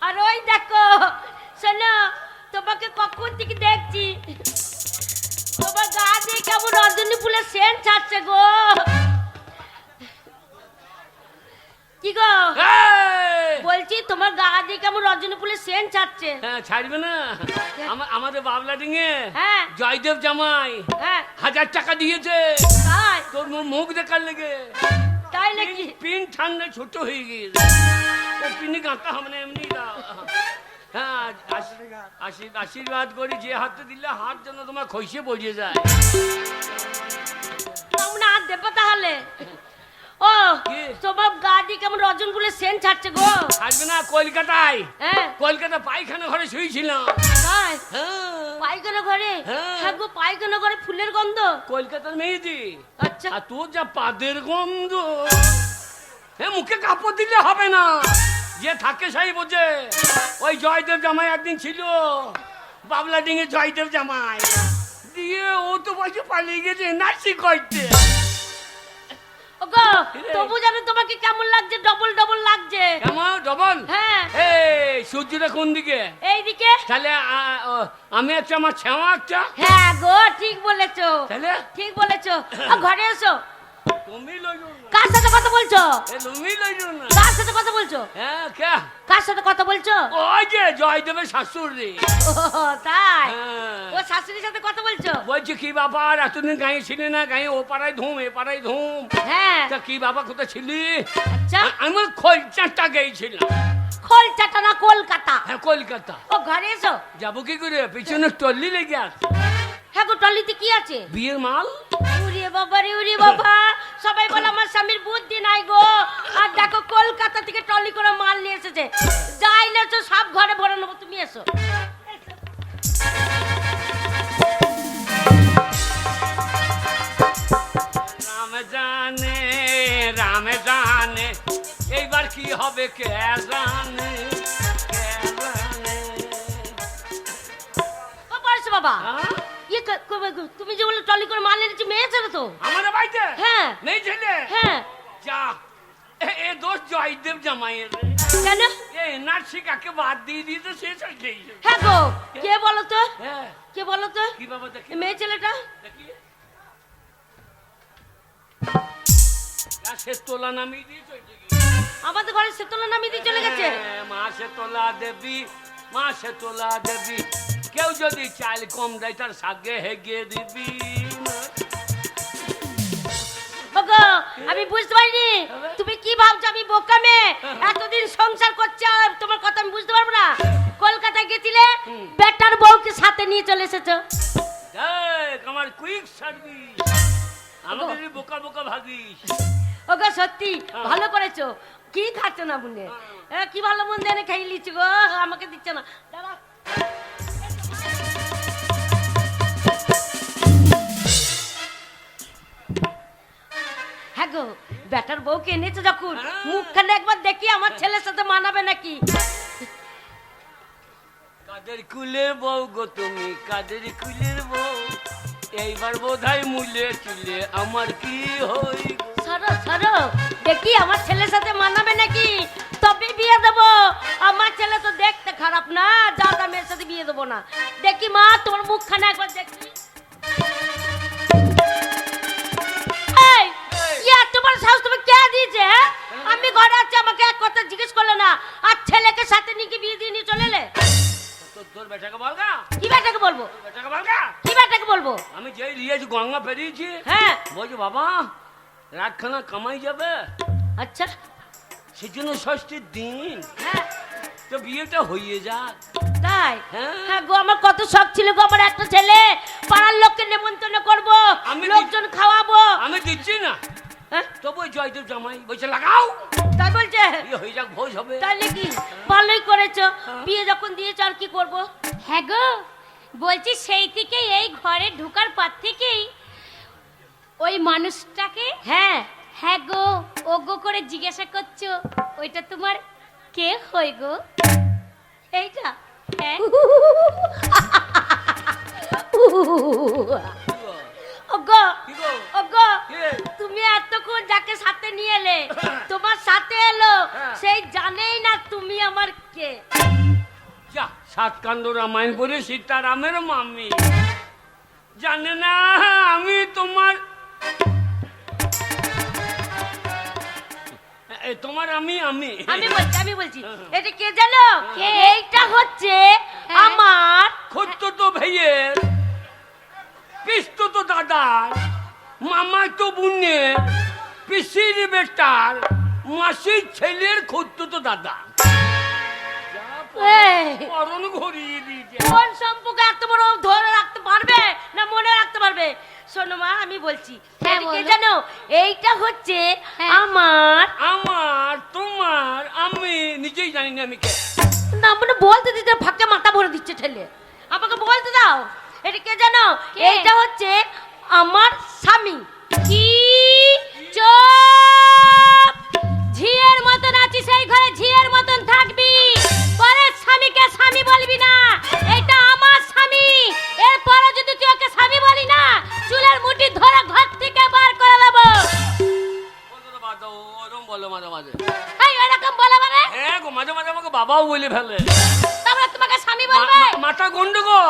আর ওই দেখো শোনো, তোমাকে কখন থেকে দেখছি, তোমার গা দিয়ে কেমন রজনী ফুলের সেন্ট ছাড়ছে গো। কি গো বলছি, তোমার গা দিয়ে কেমন রজনী ফুলের সেন্ট ছাড়ছে। হ্যাঁ, ছাড়বে না। আমাদের বাবলা ডিঙে হ্যাঁ জয়দেব জামাই হ্যাঁ 1000 টাকা দিয়েছে তাই তোর মুখ দেখার লেগে। তাই নাকি? পিন ঠান্ডা ছোট হয়ে গিয়েছে, ও পিনি কাঁকা হবে না, এমনি দাও। হ্যাঁ, আশীর্বাদ করি, যে হাতে দিলে হাত যেন তোমার খইসে বজে যায়। আমরা হাত দেবো তাহলে। ও কি? তোমার গা দিয়ে কেমন রজন ফুলের সেন্ট ছাড়ছে গো। আসবে না কলকাতায়, হ্যাঁ কলকাতা পায়খানা ঘরে শুয়েছিলাম। তাই হ্যাঁ, পায়খানা ঘরে? হ্যাঁ। হ্যাঁ গো, পায়খানা ঘরে ফুলের গন্ধ। কলকাতার মেয়েদি। আচ্ছা আর তোর যা পাদের গন্ধ, হ্যাঁ, মুখে কাপড় দিলে হবে না, যে থাকে সেই বোঝে। ওই জয়দেব জামাই একদিন ছিল, বাবলা ডিঙে জয়দেব জামাই, দিয়ে ও তো বসে পালিয়ে গেছে নার্সিং করতে। ওগো তবু জানো তোমাকে কেমন লাগছে? ডবল ডবল লাগছে। কেমন ডবল? হ্যাঁ এই সূর্যটা কোন দিকে? এইদিকে। তাহলে আমি একটা, আমার ছেঁয়া একটা। হ্যাঁ গো ঠিক বলেছো, তাহলে ঠিক বলেছো। ঘরে এসো। তুমি লইলো না, কার সাথে কথা বলছো? তুমি লইলো না। কার সাথে কথা বলছো? হ্যাঁ, কে? কার সাথে কথা বলছো? ওই যে জয়দেবের শাশুড়ি। ও তাই? হ্যাঁ। ও শাশুড়ির সাথে কথা বলছো? বলছি কি ব্যাপার, এতদিন গাঁয়ে ছিলে না, গাঁয়ে ও পাড়ায় ধুম এ পাড়ায় ধুম, হ্যাঁ তা কি বাবা কোথায় ছিলি? আচ্ছা আমি খোলচাটা গেছিলাম। খোলচাটা না কলকাতা? হ্যাঁ, কলকাতা। ও ঘরে এসো। যাবো কি করে, পিছনে টল্লি লেগে আছে। হ্যাঁ গো টলিতে কি আছে? বিয়ের মাল। উরে বাবা রে, উরে বাবা, সবাই বলে আমার স্বামীর বুদ্ধি নাই গো। আর দেখো কলকাতা থেকে টলি করে মাল নিয়ে এসেছে। যাই না তো সব ঘরে ভরে নেবো, তুমি এসো। রাম জানে কি হবে কে জানে, কে জানে। ও পরেশ বাবা, হ্যাঁ? তুমি যে বলে টলি করে মাল এনেছি মেয়ে ছেলে তো? আমাদের বাড়িতে হ্যাঁ নেই ছেলে? হ্যাঁ। যা এ দোষ জয়দেব জামাইয়ের। কেন? এই নার্সিকাকে বাদ দিয়ে দিতে শেষ হয়ে গেছে। হ্যাঁ গো, কে বলো তো? হ্যাঁ, কে বলো তো? কি বাবা দেখি এই মেয়ে ছেলেটা? দেখি। সে তোলা নামিয়ে দিয়ে চলে গেছে। আমাদের ঘরে সেতলা নামিয়ে দিয়ে চলে গেছে। হ্যাঁ, মা সে তোলা দেবী, মা সে তোলা দেবী, কেউ যদি চাল কম দেয় তার সাগে হেগে দিবি। ওগো, আমি বুঝতে পারিনি তুমি কি ভাবছো আমি বোকা মেয়ে। এতদিন সংসার করছি আর তোমার কথা আমি বুঝতে পারবো না। কলকাতায় গেছিলে, বেটার বউকে সাথে নিয়ে চলে এসেছো। দেখ আমার কুইক সার্ভিস, আমাদের বোকা বোকা ভাগিস। ওগো সত্যি ভালো করেছো। কি খাচ্ছ না বুনে? কি ভালো মন্দ এনে খাইয়ে নিচ্ছি গো, আমাকে দিচ্ছ না। দাঁড়াও। হ্যাঁ গো, বেটার বউকে এনেছো যখন মুখখানে একবার দেখি আমার ছেলের সাথে মানাবে নাকি। কাদের কুলের বউ গো তুমি, কাদের কুলের বউ, এইবার বোধহয় মূলে চুলে আমার কি হই গো। সরো সরো, দেখি আমার ছেলের সাথে মানাবে নাকি, তবে বিয়ে দেবো। আমার ছেলে তো দেখতে খারাপ না, দাদা মেয়ের সাথে বিয়ে দেবো না। দেখি মা তোমার মুখখানে একবার দেখি। এই, কি এত বড় সাহস তুমি কে দিয়েছে? হ্যাঁ? আমি ঘরে আছি, আমাকে এক কথা জিজ্ঞেস করলে না, আর ছেলেকে সাথে নিয়ে কি বিয়ে দিয়ে নিয়ে চলে এলে? তোর বেটাকে বলগা, কি বেটাকে বলবো? তোর বেটাকে বলগা। কি বেটাকে বলবো? আমি যেই লিয়েছি গঙ্গা পেরিয়েছি, হ্যাঁ বলছি বাবা রাতখানা কামাই যাবে, আচ্ছা সেজন্য ষষ্ঠীর দিন হ্যাঁ তো বিয়েটা হয়ে যাক। তাই? হ্যাঁ। হ্যাঁ গো, আমার কত শখ ছিল গো, আমার একটা ছেলে, পাড়ার লোককে নেমন্তন্ন করবো, আমি লোকজন খাওয়াবো। আমি দিচ্ছি না, হ্যাঁ? তবু ওই জয়দেব জামাই বলছে লাগাও, তাই বলছে? বিয়ে হয়ে যাক, ভোজ হবে। তাহলে কি ভালোই করেছো, বিয়ে যখন দিয়েছো আর কি করবো। হ্যাঁ গো, বলছি সেই থেকে এই ঘরে ঢোকার পর থেকেই ওই মানুষটাকে হ্যাঁ হ্যাঁ গো ও গো করে জিজ্ঞাসা করছো, ওইটা তোমার কে হয় গো? এইটা হ্যাঁ ওগো কি গো? ওগো, কে? তুমি এতক্ষণ যাকে সাথে নিয়ে এলে, তোমার সাথে এলো, হ্যাঁ। সেই জানেই না তুমি আমার কে। যা সাত কাণ্ড রামায়ণ পড়ে সীতারামের মামি জানে না আমি তোমার তোমার আমি আমি আমি বলছি এটা কে জানো? কে? এইটা হচ্ছে হ্যাঁ। আমার খুঁড়তো তো ভাইয়ের, পিসতো তো দাদার, মামা তো বোনের, পিসির বেটার, মাসির ছেলের খুঁড়তো তো দাদা। এই, পরন ঘুরিয়ে দিয়েছে। কোন সম্পর্ক এত বড় ধরে রাখতে পারবে না মনে রাখতে পারবে? শোনো মা, আমি বলছি হ্যাঁ, এটা কে বলো। জানো? এইটা হচ্ছে হ্যাঁ। আমার আমার তোমার আমি নিজেই জানি না আমি কে। না মানে বলতে দিতে ফাঁকে মাথা ভরে দিচ্ছে ছেলে, আমাকে বলতে দাও। এটা কে জানো? কে? এইটা হচ্ছে আমার স্বামী। কি চুপ! ঝিয়ের মতন আছিস সেই ঘরে, ঝিয়ের মতন থাকবি, পরের স্বামীকে স্বামী বলবি না। এটা আমার স্বামী, এরপরে যদি তুই ওকে স্বামী বলি না, চুলের মুঠি ধরে ঘর থেকে বার করে দেবো। ওরম বলো মাঝে মাঝে। এই এরকম বলে মানে? হ্যাঁ গো, মাঝে মাঝে আমাকে বাবাও বলে ফেলে। তারপরে তোমাকে স্বামী বলবে? মাথা গন্ডগোল,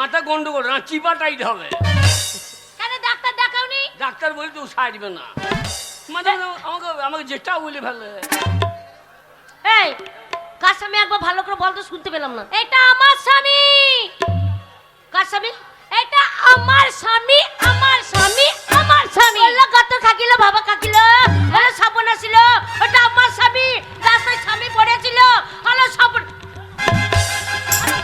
মাথা গন্ডগোল, রাঁচি পাটাইতে হবে। কেন ডাক্তার দেখাওনি? ডাক্তার বলে তো সারবে না, মাঝে মাঝে আমাকে যেটা বলে ফেলে। এই কার স্বামী একবার ভালো করে বলতো, শুনতে পেলাম না। এটা আমার স্বামী, কার স্বামী? এটা আমার স্বামী, আমার স্বামী, আমার স্বামী। বললো কত কাকিলো বাবা কাকিলো, হ্যালো সাবন আসিল, ওটা আমার স্বামী। রাস্তায় স্বামী পড়েছিল, হ্যালো সাবন,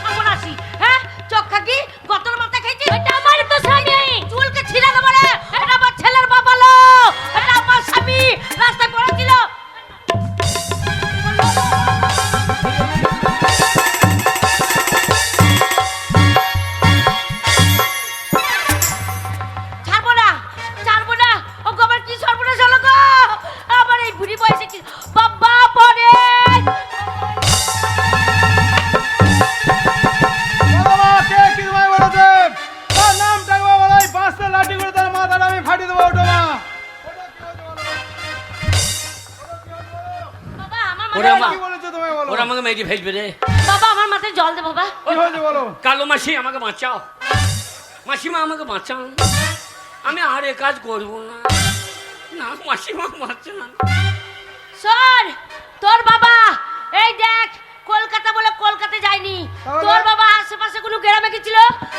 সাবন আসি। হ্যাঁ চোখ খাকি গতর মাথা খাইছি। এটা আমার তো স্বামী। চুলকে ছিঁড়ে দেবো রে, এটা আমার ছেলের বাবা লো, এটা আমার স্বামী। রাস্তায় পড়েছিল। ছাড়বো না, ছাড়বো না। ও গো, আমার কি সর্বনাশ হলো গো, আমার এই বুড়ি বয়সে কি। বাবা ওরা আমাকে মেরে ফেলবে রে। বাবা আমার মাথায় জল দে বাবা। কি হয়েছে বলো? কালো মাসি আমাকে বাঁচাও, মাসিমা আমাকে বাঁচাও, আমি আর এ কাজ করবো না। না মাসিমা বাঁচছে না। শোন তোর বাবা এই দেখ কলকাতা বলে কলকাতা যায়নি, তাহলে? তোর বাবা আশেপাশে কোনো গ্রামে গেছিল,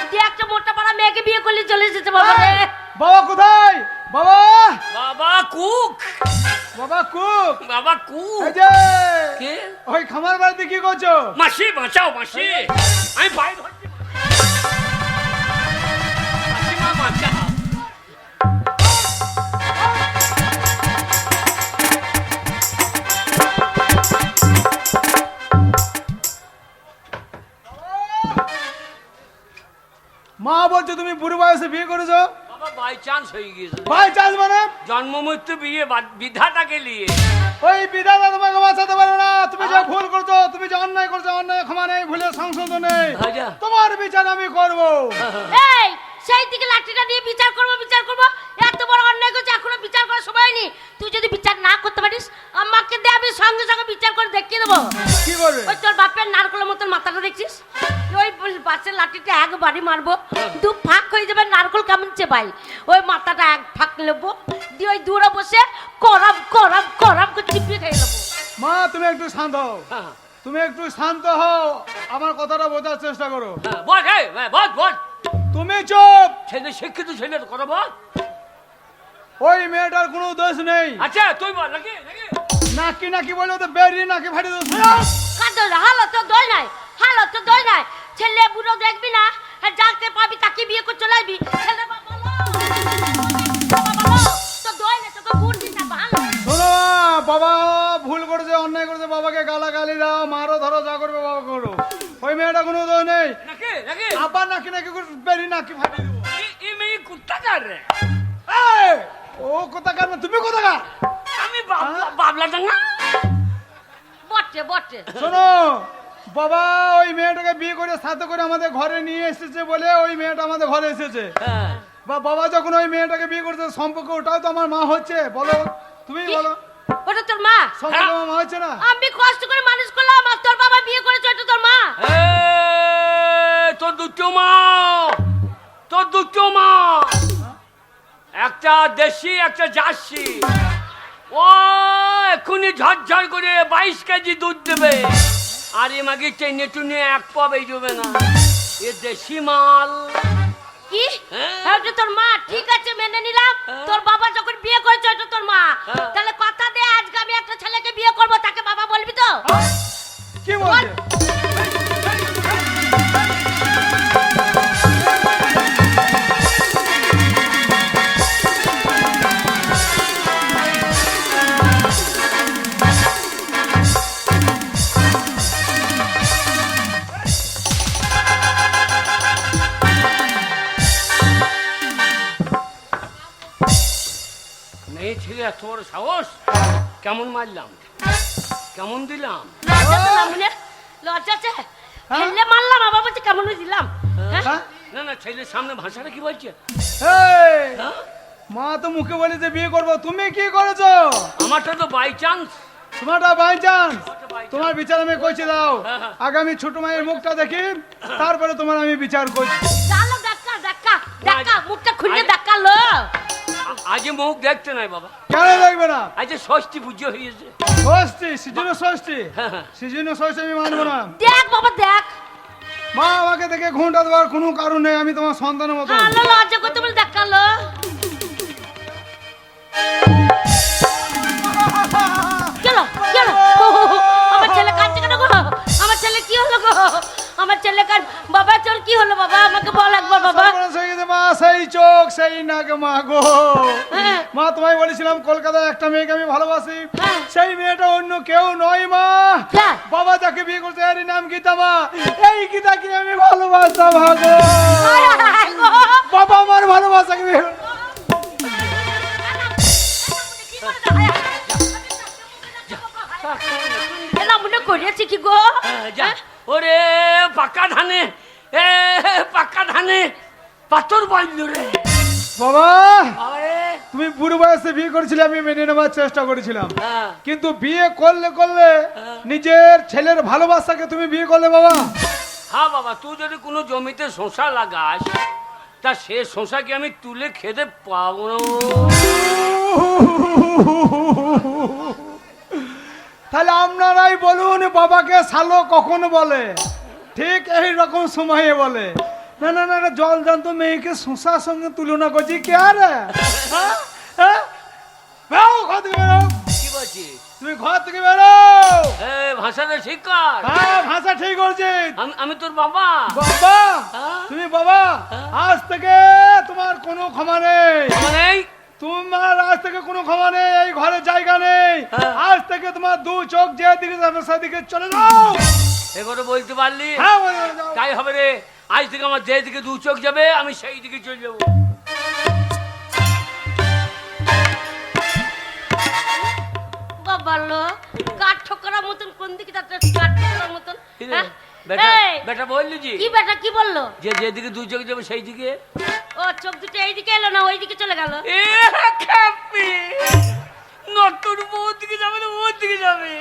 দিয়ে একটা মোটা পাড়া মেয়েকে বিয়ে করলে চলে এসেছে বাবা রে। বাবা কোথায়? বাবা, বাবা কুক, বাবা কুক, বাবা কুক। এই যে কে? ওই খামার বাড়িতে কি করছো? মাসি বাঁচাও মাসি, আমি পায়ে ধরছি। মাসিমা বাঁচাও। মা বলছো তুমি বুড়ো বয়সে বিয়ে করেছো? বাবা বাই চান্স হয়ে গিয়েছে। বাই চান্স মানে? জন্ম মৃত্যু বিয়ে বিধাতাকে নিয়ে। ওই বিধাতা তোমাকে বাঁচাতে পারবে না। তুমি যে ভুল করছো, তুমি যে অন্যায় করছো, অন্যায় ক্ষমা নেই, ভুলের সংশোধন নেই। আচ্ছা। তোমার বিচার আমি করব। এই সেই দিকে লাঠিটা নিয়ে বিচার করব বিচার করব, এত বড় অন্যায় করছে এখনো বিচার করার সময় নেই। তুই যদি বিচার না করতে পারিস আমাকে দে, আমি সঙ্গে সঙ্গে বিচার করে দেখিয়ে দেবো। কি করবে? ওই তোর বাপের নারকলের মতন মাথাটা দেখছিস, ওই বাসের লাঠিটা একবারই মারবো, দু ফাঁক হয়ে যাবে, নারকল কেমন চেপাই, ওই মাথাটা এক ফাঁক নেবো, দিয়ে ওই দূরে বসে করাব করাব করাব করে চিপিয়ে খেয়ে নেবো। মা তুমি একটু শান্ত হও, হ্যাঁ, তুমি একটু শান্ত হও, আমার কথাটা বোঝার চেষ্টা করো। হ্যাঁ, বল বল বল। তুমি চুপ। ছেলে শিক্ষিত ছেলে তো কথা বল। ওই মেয়েটার কোনো দোষ নেই। আচ্ছা তুই বল নাকি নাকি? নাকি নাকি বলে তো বেরিয়ে নাকি ফাটি দোষ। কাঁদো না, হালত তো দই নাই, হালত তো দই নাই। ছেলে বুড়ো দেখবি না, আর যাকে পাবি তাকে বিয়ে করে চলে আসবি। ছেলে বাবা লো, বাবা লো, তো দই না তোকে গুড় দিতে ভালো। শোনো বাবা ভুল করেছে, অন্যায় করেছে, বাবাকে গালাগালি দাও, মারো ধরো, যা করবে বাবা করো। ওই মেয়েটা কোনো দোষ নেই। নাকি নাকি? আবার নাকি নাকি করে বেরিয়ে নাকি ফাটি দেবো। এই মেয়ে কুত্তা কার রে? এই, ও কোথাকার না, তুমি কোথাকার? আমি বাবলা ডাঙ্গা। বটে বটে। শোনো বাবা ওই মেয়েটাকে বিয়ে করে সাথে করে আমাদের ঘরে নিয়ে এসেছে বলে ওই মেয়েটা আমাদের ঘরে এসেছে। হ্যাঁ, বা বাবা যখন ওই মেয়েটাকে বিয়ে করছে সম্পর্ক ওটাও তো আমার মা হচ্ছে। বলো তুমি কি? বলো, ওটা তোর মা? সম্পর্ক আমার মা হচ্ছে না? আমি কষ্ট করে মানুষ করলাম, আর তোর বাবা বিয়ে করেছে, ওটা তোর মা? তোর দুটো মা, তোর দুটো মা, একটা দেশি একটা জার্সি। ও এক্ষুনি ঝরঝর করে 22 কেজি দুধ দেবে, আর এ মাকে টেনে টুনে এক পা বেজবে না। এ দেশি মাল। কি? হ্যাঁ। ওটা তোর মা? ঠিক আছে মেনে নিলাম, হ্যাঁ। তোর বাবা যখন বিয়ে করেছে ওটা তোর মা। হ্যাঁ। তাহলে কথা দে আজকে আমি একটা ছেলেকে বিয়ে করব, তাকে বাবা বলবি তো? কি বলছে? মেয়ে ছেলে এত বড় সাহস, কেমন মারলাম, কেমন দিলাম? লজ্জা তো না মনে? লজ্জা আছে? ফেললে মারলাম, আবার বলছে কেমন দিলাম? হ্যাঁ? হ্যাঁ? না না ছেলের সামনে ভাষাটা কি বলছে? এই, হ্যাঁ? মা তো মুখে বলে যে বিয়ে করবো, তুমি কি করেছো? আমারটা তো বাই চান্স। তোমারটা বাই চান্স। তোমার বিচার আমি করছি দাও। হ্যাঁ। আগামী ছোট মায়ের মুখটা দেখি, তারপরে তোমার আমি বিচার করছি। চালো দেখা দেখা দেখা, মুখটা খুলে দেখালো। আজ মুখ দেখতে নাই বাবা, কেন দেখবে না? আজ ষষ্ঠী পুজো হয়েছে। ষষ্ঠী, সিজনে ষষ্ঠী, হ্যাঁ। সিজনে ষষ্ঠী আমি মানবো না। দেখ বাবা দেখ, মা আমাকে দেখে ঘুমটা দেওয়ার কোনো কারণ নেই, আমি তোমার সন্তানের মতো। আলো লজ্জা করতে বলে দেখালো। চলো চলো, আমার ছেলে কাঁদছে কেন গো? আমার ছেলে কি হলো গো? আমার ছেলে কার বাবা, তোর কি হলো বাবা? আমাকে বল একবার বাবা। সর্বনাশ হয়ে গেছে মা, সেই চোখ সেই নাক মা গো। হ্যাঁ। মা তোমায় বলেছিলাম কলকাতায় একটা মেয়েকে আমি ভালোবাসি, হ্যাঁ। সেই মেয়েটা অন্য কেউ নয় মা। কে? বাবা যাকে বিয়ে করতে এর নাম গীতা মা। এই গীতাকে আমি ভালোবাসতাম ভাগো। আয়, আয় গো। বাবা আমার ভালোবাসাকে বিয়ে- এলা মনে করেছি কি গো? যা ওরে পাকা ধানে, এ পাকা ধানে পাথর বাইল রে। বাবা আরে তুমি বুড়ো বয়সে বিয়ে করেছিলে, আমি মেনে নেওয়ার চেষ্টা করেছিলাম, হ্যাঁ কিন্তু বিয়ে করলে করলে নিজের ছেলের ভালোবাসাকে তুমি বিয়ে করলে বাবা। হ্যাঁ বাবা, তুই যদি কোনো জমিতে শশা লাগাস তা সে শশা কি আমি তুলে খেতে পাবো না? তাহলে আপনারাই বলুন বাবাকে শালো কখন বলে? ঠিক এই রকম সময়ে বলে। না না না, জল জান্ত মেয়েকে শোষার সঙ্গে তুলনা করছি কে? আরে বেরো ঘর থেকে, বেরো। কি বলছিস? তুমি ঘর থেকে বেরো। ভাষাটা ঠিক কর। হ্যাঁ, ভাষা ঠিক করছি। আমি তোর বাবা। বাবা, হ্যাঁ? তুমি বাবা, আজ থেকে তোমার কোনো ক্ষমা নেই। মানে তোমার আজ থেকে কোনো ক্ষমা নেই, এই ঘরে জায়গা নেই। হ্যাঁ। আজ থেকে তোমার দু চোখ যে দিকে যাবে সেদিকে চলে যাও। এবারে বলতে পারলি? হ্যাঁ, বলে যাও। তাই হবে রে। আজ থেকে আমার যে দিকে দু চোখ যাবে আমি সেই দিকে চলে যাবো। বাবা লো কাঠ ঠোকরার মতন কোন দিকে যাচ্ছে? কাঠ ঠোকরার মতন। কি রে? হ্যাঁ? বেটা এই, বেটা বললি জি কি বেটা কি বললো? যে যেদিকে দু চোখ যাবে সেই দিকে। ও চোখ দুটো এইদিকে এলো না ওইদিকে চলে গেল। এ খ্যাপি, নতুন বউ দিকে যাবে না ওর দিকে যাবে?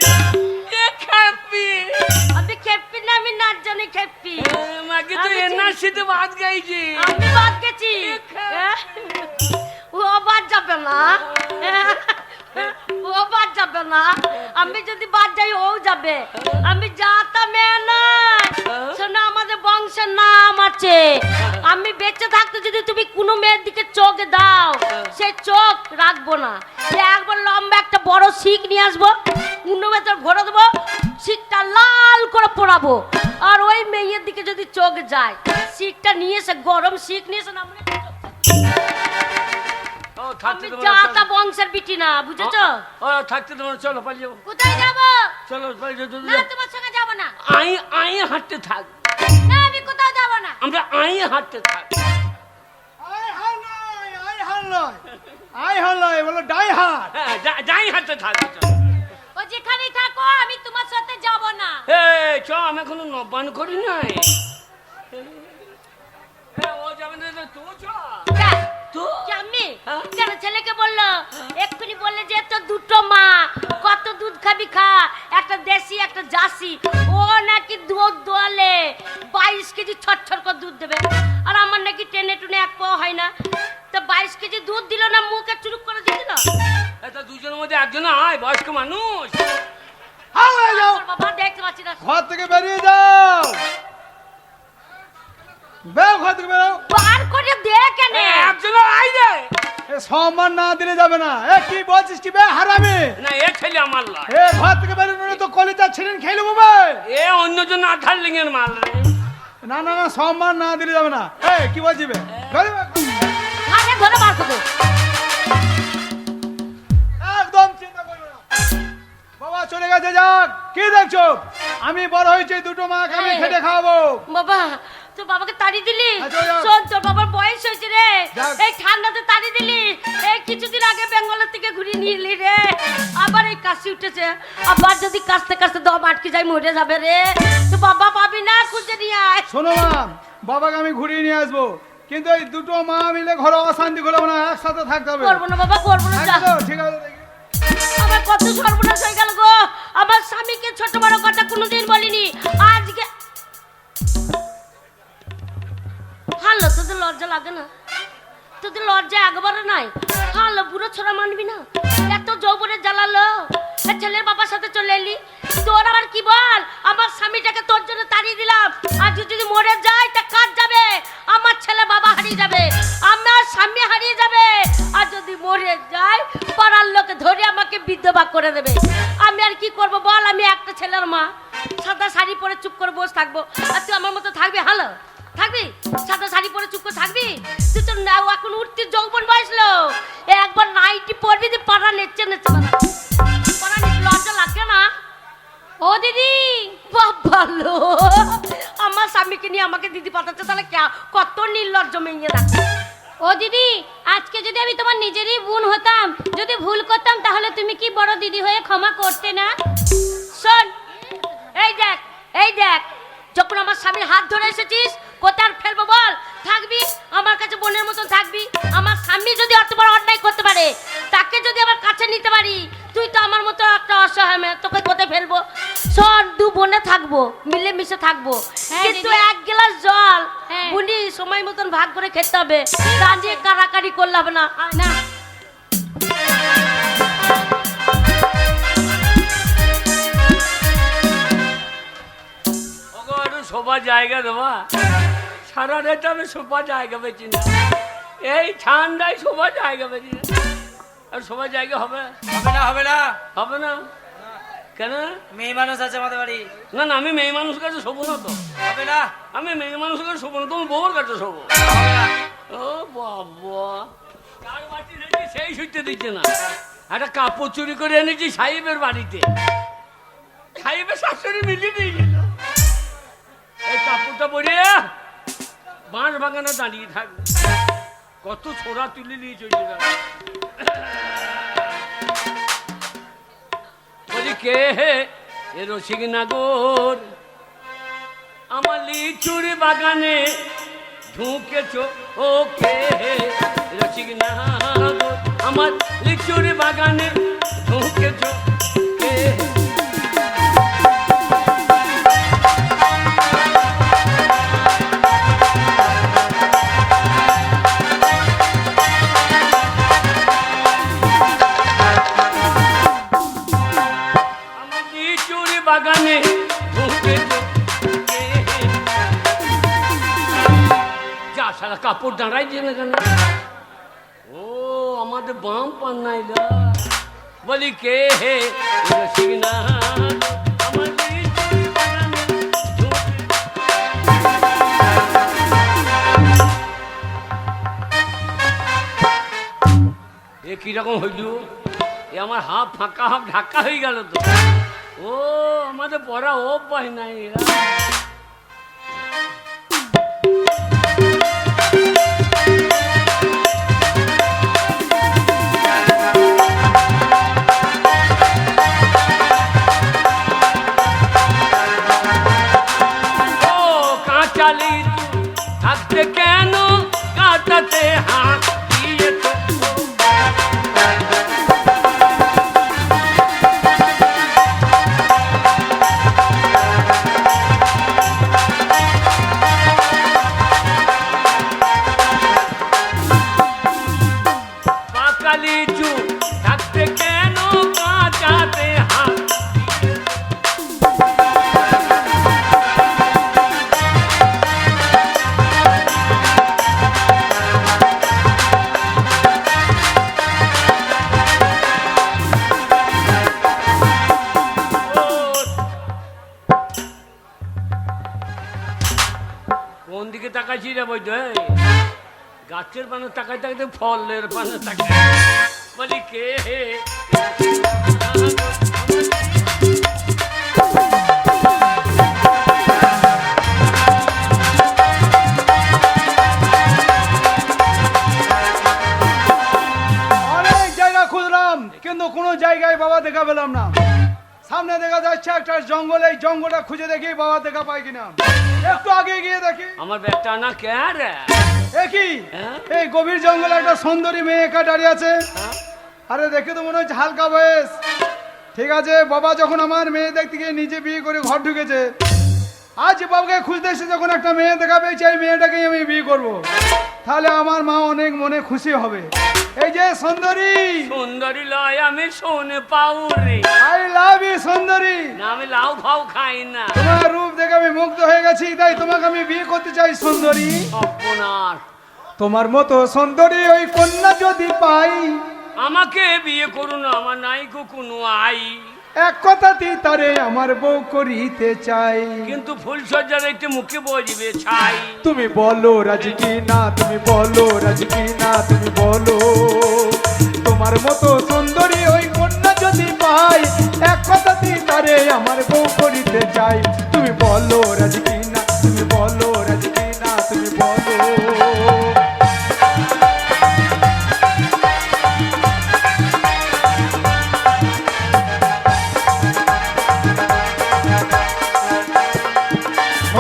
এ খ্যাপি, আমি খেপি না, আমি নাচ জানি খেপি। মাকে তো আমি এনআরসিতে বাদ গাইছি। আমি বাদ গেছি। হ্যাঁ? ও বাদ যাবে না, ও বাদ যাবে না। আমি যদি বাদ যাই ও যাবে। আমি যাতা মেয়ে নয়, শোনো আমাদের বংশের নাম আছে। আমি বেঁচে থাকতে যদি তুমি কোনো মেয়ের দিকে চোখ দাও সে চোখ রাখবো না। সে একবার লম্বা একটা বড় শিক নিয়ে আসবো, উন্নু ভেতর ভরে দেবো, শিকটা লাল করে পোড়াবো। আর ওই মেয়ের দিকে যদি চোখ যায় শিকটা নিয়ে এসে গরম শিক নিয়ে এসে নামলে ও থাকতে আমি তোমার যাতা বংশের বিটি না, বুঝেছো? ও থাকতে তোমার চলো পালিয়ে যাবো। কোথায় যাবো? চলো পালিয়ে যাবো। না তোমার সঙ্গে যাবো না। আই আই হাঁটতে থাক। না আমি কোথাও যাবো না। আমরা আই হাঁটতে থাক। আই হাল নয়, আই হাল নয়, আই হাল নয়, বলো ডাই হাল। হ্যাঁ যাই হাঁটতে থাক। ও যেখানেই থাকো আমি তোমার সাথে যাবো না। এই চ, আমি এখনো নবান করি নাই। ও যাবে না তো তুই চ। দেখ, তো কি আমি হ্যাঁ? কেন ছেলেকে বললো এক্ষুনি বললে যে তো দুটো মা, কত দুধ খাবি খা, একটা দেশি একটা জার্সি। ও নাকি দুধ দোয়ালে 22 কেজি ছটছট করে দুধ দেবে, আর আমার নাকি টেনে টুনে এক পাও হয় না। তো 22 কেজি দুধ দিল না, মুখে চুরুক করে দিয়ে দিল। এটা দুজনের মধ্যে একজন আয়, বয়স্ক মানুষ। হাল হয়ে যাও, আমার বাবা দেখতে পাচ্ছি না। ঘর থেকে বেরিয়ে যাও। বেরো, ঘর থেকে বেরো। বার করে দে কেন? একজন আয় রে। এ সম্মান না দিলে যাবে না। এ কি বলছিস কি বে হারামি? না এ ছেলে আমার লয়। এ ঘর থেকে বেরোনো না তো কলিজা ছিলেন খেয়ে নেবো বে। এ অন্যজন আধার লিঙ্গের মাল রে। না না না, সম্মান না দিলে যাবে না। এ কি বলছি বে? ধরে বে। আরে ধরে বার করবো। একদম চিন্তা করবে না। বাবা চলে গেছে, যাক। কি দেখছো? আমি বড় হয়েছি, দুটো মাকে আমি খেটে খাওয়াবো। বাবা তোর বাবাকে তাড়ি দিলি? আচ্ছা, যাও। শোন তোর বাবার বয়স হয়েছে রে, যাও। এই ঠান্ডাতে তাড়ি দিলি। এই কিছুদিন আগে বেঙ্গলের থেকে ঘুরিয়ে নিয়ে এলি রে, আবার এই কাশি উঠেছে। আবার যদি কাশতে কাশতে দম আটকে যায় মরে যাবে রে। তো বাবা পাবি না, খুঁজে নিয়ে আয়। শোনো মা, বাবাকে আমি ঘুরিয়ে নিয়ে আসবো, কিন্তু এই দুটো মা মিলে ঘরে অশান্তি করবো না, একসাথে থাকতে হবে। করবো না বাবা, করবো না। যা। থাকবে তো? ঠিক আছে দেখি। আমার কত সর্বনাশ হয়ে গেল গো। আমার স্বামীকে ছোট বড় কথা কোনোদিন বলিনি, আজকে হালো। তোদের লজ্জা লাগে না? তোদের লজ্জা একবারও নাই? হালো বুড়ো ছোড়া মানবি না? এত যৌবনে জ্বালালো, ছেলের বাবার সাথে চলে এলি। তোর আবার কি বল, আমার স্বামীটাকে তোর জন্য তাড়িয়ে দিলাম। আর যদি মরে যায় তা কাজ যাবে, আমার ছেলে বাবা হারিয়ে যাবে, আমার স্বামী হারিয়ে যাবে। আর যদি মরে যায় পাড়ার লোকে ধরে আমাকে বিধবা করে দেবে। আমি আর কি করব বল? আমি একটা ছেলের মা, সাদা শাড়ি পরে চুপ করে বসে থাকবো, আর তুই আমার মতো থাকবি? হালো থাকবি? সাদা শাড়ি পরে চুপ করে থাকবি? তুই তো এখন উঠতে যৌবন বয়সলো, একবার নাইটি পরবি তুই পাড়া নেচে নেচে পাড়া নেচে। লজ্জা লাগে না? ও দিদি ভালো, আমার স্বামীকে নিয়ে আমাকে দিদি পাঠাচ্ছে, তাহলে কত নির্লজ্জ মেয়ে দেখ। ও দিদি, আজকে যদি আমি তোমার নিজেরই বোন হতাম, যদি ভুল করতাম তাহলে তুমি কি বড় দিদি হয়ে ক্ষমা করতে না? শোন, এই দেখ, এই দেখ, যখন আমার স্বামীর হাত ধরে এসেছিস কোথায় ফেলবো বল? থাকবি, আমার কাছে বোনের মতন থাকবি। আমার স্বামী যদি অত বড় অন্যায় করতে পারে, তাকে যদি আমার কাছে নিতে পারি, তুই তো আমার মতো একটা অসহায় মেয়ে, তোকে কোথায় ফেলবো? শোন, দু বোনে থাকবো, মিলে মিশে থাকবো, হ্যাঁ, কিন্তু দিদি। এক গ্লাস জল হ্যাঁ। বুনি সময় মতন ভাগ করে খেতে হবে। দাঁড়িয়ে কারাকারি করলে হবে না। আয় না, ওগো একটু শোবার জায়গা দেবা, সারা রাত আমি শোবার জায়গা পেয়েছি না, এই ঠান্ডায় শোবার জায়গা পেয়েছি না। আর শোবার জায়গা হবে? হবে না, হবে না। হবে না কেন? মেয়ে মানুষ আছে আমাদের বাড়ি। না না, আমি মেয়ে মানুষ কাছে শোবো না তো, হবে না, আমি মেয়ে মানুষের কাছে শোবো না, তুমি বউর কাছে শোবো। হবে না। ও বাবা, কার বাড়ি রেখে সেই শুতে দিচ্ছে না। একটা কাপড় চুরি করে এনেছি সাহেবের বাড়িতে, সাহেবের শাশুড়ি মিলিয়ে দিয়ে গেল। এই কাপড়টা পরে বাঁশ বাগানে দাঁড়িয়ে থাকবে, কত ছোড়া তুলে নিয়ে চলে যাবে। বলি কে হে এ রসিক নাগর, আমার লিচুর বাগানে ঢুকেছ, ও কে হে রসিক নাগর, আমার লিচুর বাগানে ঢুকেছ কে? আমার লিচুর বাগানে ঢুকেছ কে? যা সারা কাপড় দাঁড়াই দিয়ে না কেন? ও আমাদের বাম পান্নাইলা, বলি কে হে রসিক না, আমার লিচুর বাগানে ঢুকেছ। এ কিরকম হইল? এ আমার হাফ ফাঁকা হাফ ঢাকা হয়ে গেল তো। ও আমাদের পড়া অভ্যাস নাই এরা। ও কাঁচা লিচু থাকতে কেন কাঁচাতে হাত দিয়েছ? পাকা লিচু থাকতে কেন কাঁচাতে হাত? কোন দিকে তাকাইছি রে বৈদ্য? গাছের পানে তাকাই তাকাইতে ফলের পানে তাকাই, বলি কে হে? অনেক জায়গা খুঁজলাম কিন্তু কোনো জায়গায় বাবা দেখা পেলাম না। সামনে দেখা যাচ্ছে একটা জঙ্গল, এই জঙ্গলটা খুঁজে দেখি বাবা দেখা পাই কিনা। একটু আগে গিয়ে দেখি। আমার ব্যাগটা না কে রে? একই হ্যাঁ? এই গভীর জঙ্গলে একটা সুন্দরী মেয়ে একা দাঁড়িয়ে আছে। হ্যাঁ? আরে দেখে তো মনে হচ্ছে হালকা বয়স। ঠিক আছে, বাবা যখন আমার মেয়ে দেখতে গিয়ে নিজে বিয়ে করে ঘর ঢুকেছে, আজ বাবাকে খুঁজতে এসে যখন একটা মেয়ে দেখা পেয়েছে, এই মেয়েটাকেই আমি বিয়ে করব, তাহলে আমার মা অনেক মনে খুশি হবে। এই যে সুন্দরী, সুন্দরী লয় আমি শোনে পাউরি, আই লাভ ইউ সুন্দরী। না আমি লাউ ফাউ খাই না। তোমার রূপ দেখে আমি মুগ্ধ হয়ে গেছি, তাই তোমাকে আমি বিয়ে করতে চাই সুন্দরী। আপনার তোমার মতো সুন্দরী ওই কন্যা যদি পাই, আমাকে বিয়ে করুন, আমার নাই কোনো আই, এক কথাতেই তারে আমার বউ করিতে চাই। কিন্তু ফুল সজ্জার একটু মুখে বজবে ছাই। তুমি বলো রাজি কি না, তুমি বলো রাজি কি না, তুমি বলো। তোমার মতো সুন্দরী ওই কন্যা যদি পাই, এক কথাতেই তারে আমার বউ করিতে চাই। তুমি বলো রাজি কি না, তুমি বলো রাজি কি না, তুমি বলো।